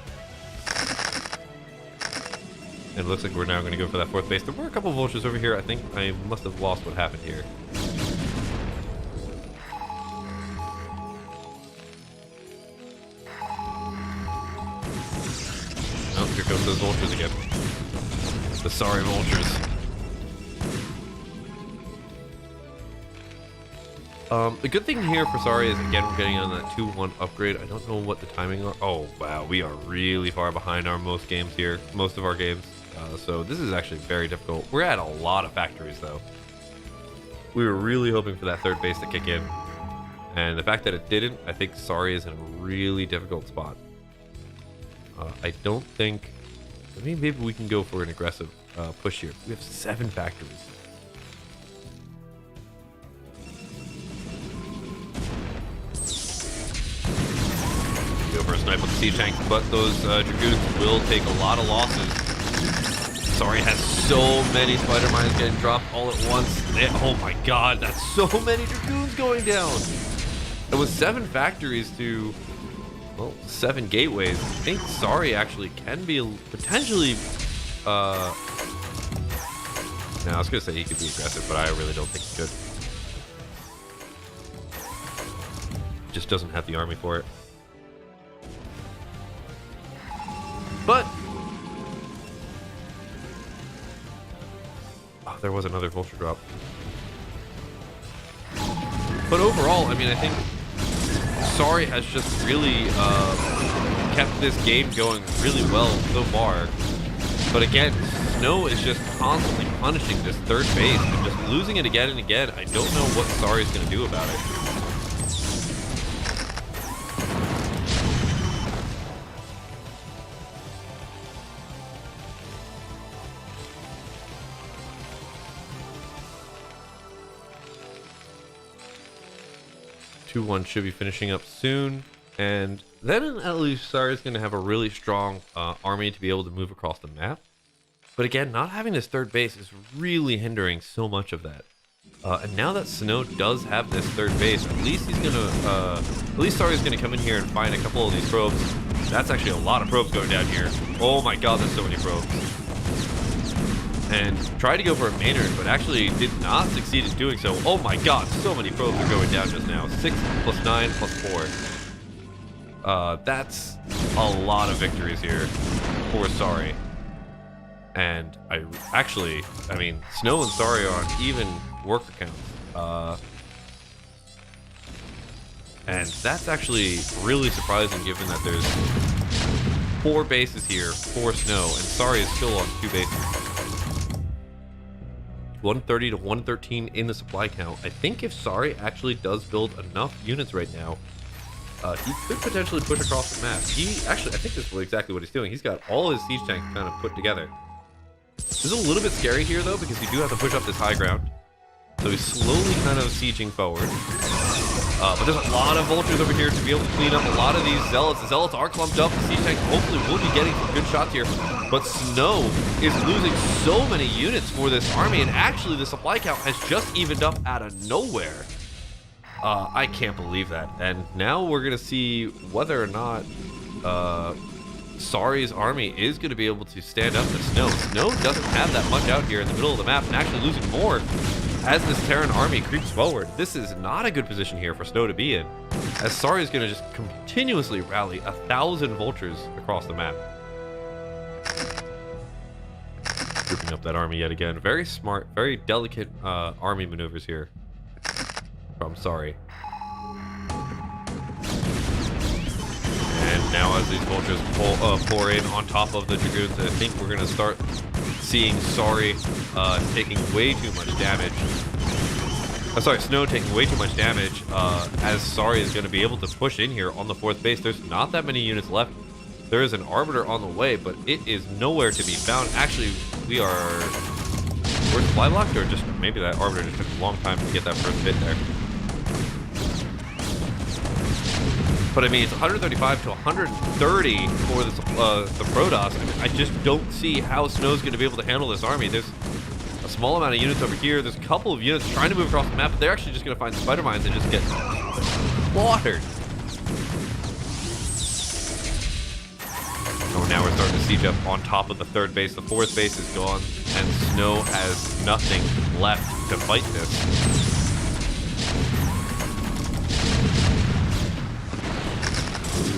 And it looks like we're now going to go for that 4th base. There were a couple Vultures over here. I think I must have lost what happened here. Oh, here comes those Vultures again. The Sorry Vultures. The good thing here for Sorry is, again, we're getting on that 2-1 upgrade. I don't know what the timing are. Oh, wow. We are really far behind most games here. Most of our games. So this is actually very difficult. We're at a lot of factories, though. We were really hoping for that 3rd base to kick in. And the fact that it didn't, I think Sorry is in a really difficult spot. I don't think... I mean, maybe we can go for an aggressive push here. We have 7 factories. Go for a snipe on the siege tank, but those Dragoons will take a lot of losses. Sorry has so many Spider Mines getting dropped all at once. Oh my God, that's so many Dragoons going down. It was 7 factories to, well, 7 gateways. I think Sorry actually can be potentially. Now I was gonna say he could be aggressive, but I really don't think he could. Just doesn't have the army for it. But there was another vulture drop. But overall, I mean, I think Sorry has just really kept this game going really well so far. But again, Snow is just constantly punishing this third base and just losing it again and again. I don't know what Sorry is going to do about it. 2-1 should be finishing up soon, and then at least Sorry is going to have a really strong army to be able to move across the map. But again, not having this third base is really hindering so much of that. And now that Snow does have this third base, at least he's going to, at least Sorry is going to come in here and find a couple of these probes. That's actually a lot of probes going down here. Oh my god, there's so many probes. And tried to go for a Maynard, but actually did not succeed in doing so. Oh my god, so many probes are going down just now. 6 plus 9 plus 4. That's a lot of victories here for Sorry. And I mean, Snow and Sorry are on even worker counts. And that's actually really surprising given that there's 4 bases here for Snow, and Sorry is still on 2 bases. 130 to 113 in the supply count. I think if Sorry actually does build enough units right now, he could potentially push across the map. I think this is exactly what he's doing. He's got all his siege tanks kind of put together. This is a little bit scary here though, because you do have to push up this high ground. So he's slowly kind of sieging forward. But there's a lot of vultures over here to be able to clean up a lot of these zealots. The zealots are clumped up. The siege tank hopefully will be getting some good shots here. But Snow is losing so many units for this army, and actually the supply count has just evened up out of nowhere. I can't believe that. And now we're going to see whether or not Sorry's army is going to be able to stand up to Snow. Snow doesn't have that much out here in the middle of the map, and actually losing more as this Terran army creeps forward. This is not a good position here for Snow to be in, as Sorry is going to just continuously rally 1,000 vultures across the map. Grouping up that army yet again. Very smart, very delicate army maneuvers here from Sorry. And now as these vultures pour in on top of the Dragoons, I think we're going to start seeing Sorry taking way too much damage. Snow taking way too much damage, as Sorry is going to be able to push in here on the 4th base. There's not that many units left. There is an Arbiter on the way, but it is nowhere to be found. Actually, we're supply blocked, or just maybe that Arbiter just took a long time to get that first hit there. But I mean, it's 135 to 130 for the Protoss. I mean, I just don't see how Snow's going to be able to handle this army. There's a small amount of units over here. There's a couple of units trying to move across the map, but they're actually just going to find spider mines and just get slaughtered. Oh, now we're starting to siege up on top of the 3rd base. The 4th base is gone, and Snow has nothing left to fight this.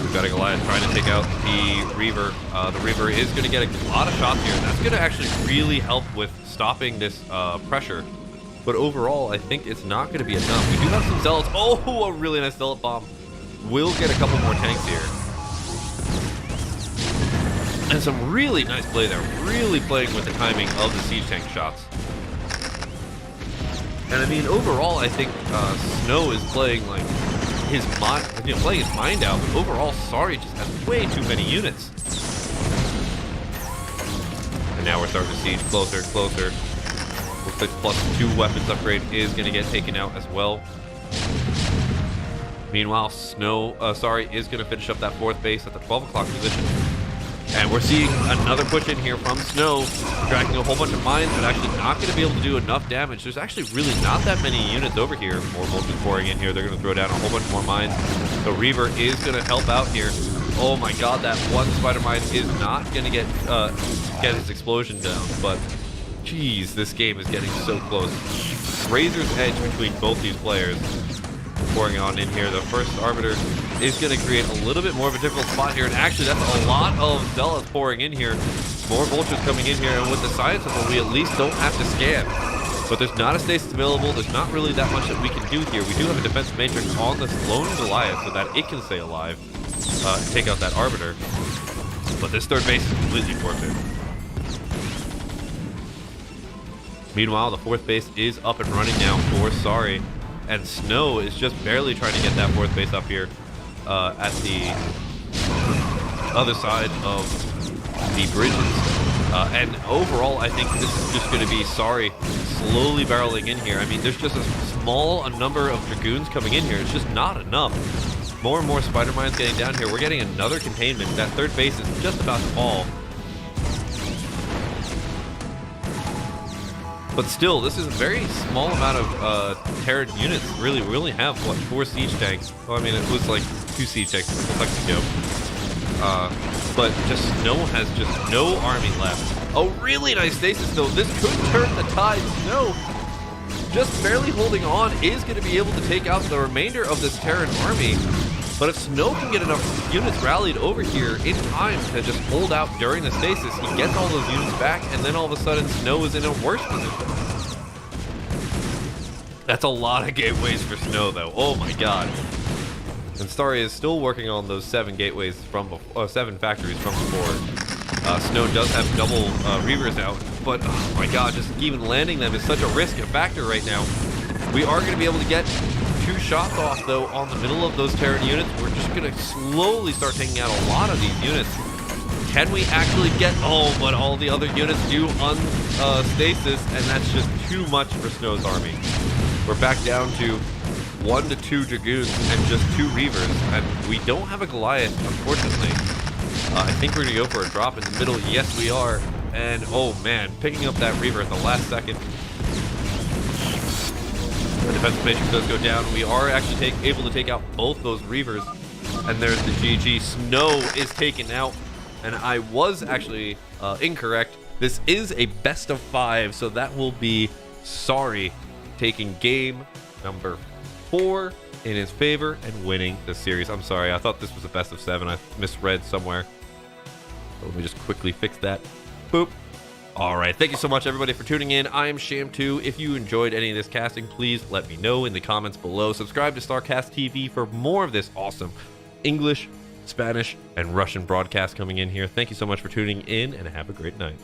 We've got a Goliath trying to take out the Reaver. The Reaver is going to get a lot of shots here, and that's going to actually really help with stopping this pressure. But overall, I think it's not going to be enough. We do have some zealots. Oh, a really nice zealot bomb. We'll get a couple more tanks here. And some really nice play there. Really playing with the timing of the siege tank shots. And I mean, overall, I think Snow is playing like his mind, playing his mind out. But overall, Sorry just has way too many units. And now we're starting to siege closer and closer. Looks like +2 weapons upgrade is going to get taken out as well. Meanwhile, Sorry is going to finish up that 4th base at the 12 o'clock position. And we're seeing another push in here from Snow, tracking a whole bunch of mines, but actually not going to be able to do enough damage. There's actually really not that many units over here. More vultures pouring in here. They're going to throw down a whole bunch more mines. The Reaver is going to help out here. Oh my god, that one spider mine is not going to get his explosion down. But, geez, this game is getting so close. Razor's edge between both these players. Pouring on in here. The first Arbiter is going to create a little bit more of a difficult spot here, and actually that's a lot of zealots pouring in here. More vultures coming in here, and with the science of it, we at least don't have to scan. But there's not a stasis available. There's not really that much that we can do here. We do have a defense matrix on this lone Goliath so that it can stay alive and take out that Arbiter. But this third base is completely forfeit. Meanwhile, the fourth base is up and running now for Sorry. And Snow is just barely trying to get that fourth base up here at the other side of the bridges. And overall, I think this is just going to be Sorry slowly barreling in here. I mean, there's just a small number of Dragoons coming in here. It's just not enough. More and more Spider Mines getting down here. We're getting another containment. That third base is just about to fall. But still, this is a very small amount of Terran units. Really, we only have, what, 4 siege tanks? Well, I mean, it was like 2 siege tanks a couple seconds ago. But just Snow has just no army left. A really nice stasis, though. This could turn the tide. Snow, just barely holding on, is going to be able to take out the remainder of this Terran army. But if Snow can get enough units rallied over here in time to just hold out during the stasis, he gets all those units back, and then all of a sudden Snow is in a worse position. That's a lot of gateways for Snow, though. Oh my god. And Starry is still working on those 7 gateways from before, 7 factories from before. Snow does have double Reavers out, but oh my god, just even landing them is such a risk factor right now. We are going to be able to get 2 shots off, though, on the middle of those Terran units. We're just going to slowly start taking out a lot of these units. Can we actually get... Oh, but all the other units do unstasis, and that's just too much for Snow's army. We're back down to 1 to 2 Dragoons and just 2 Reavers, and we don't have a Goliath, unfortunately. I think we're going to go for a drop in the middle. Yes, we are. And, oh man, picking up that Reaver at the last second. The defensive matrix does go down. We are actually able to take out both those Reavers. And there's the GG. Snow is taken out. And I was actually incorrect. This is a best of 5, so that will be Sorry taking game number 4 in his favor and winning the series. I'm sorry, I thought this was a best of 7. I misread somewhere. So let me just quickly fix that. Boop. All right, thank you so much, everybody, for tuning in. I am Schamtoo. If you enjoyed any of this casting, please let me know in the comments below. Subscribe to StarCastTV for more of this awesome English, Spanish, and Russian broadcast coming in here. Thank you so much for tuning in, and have a great night.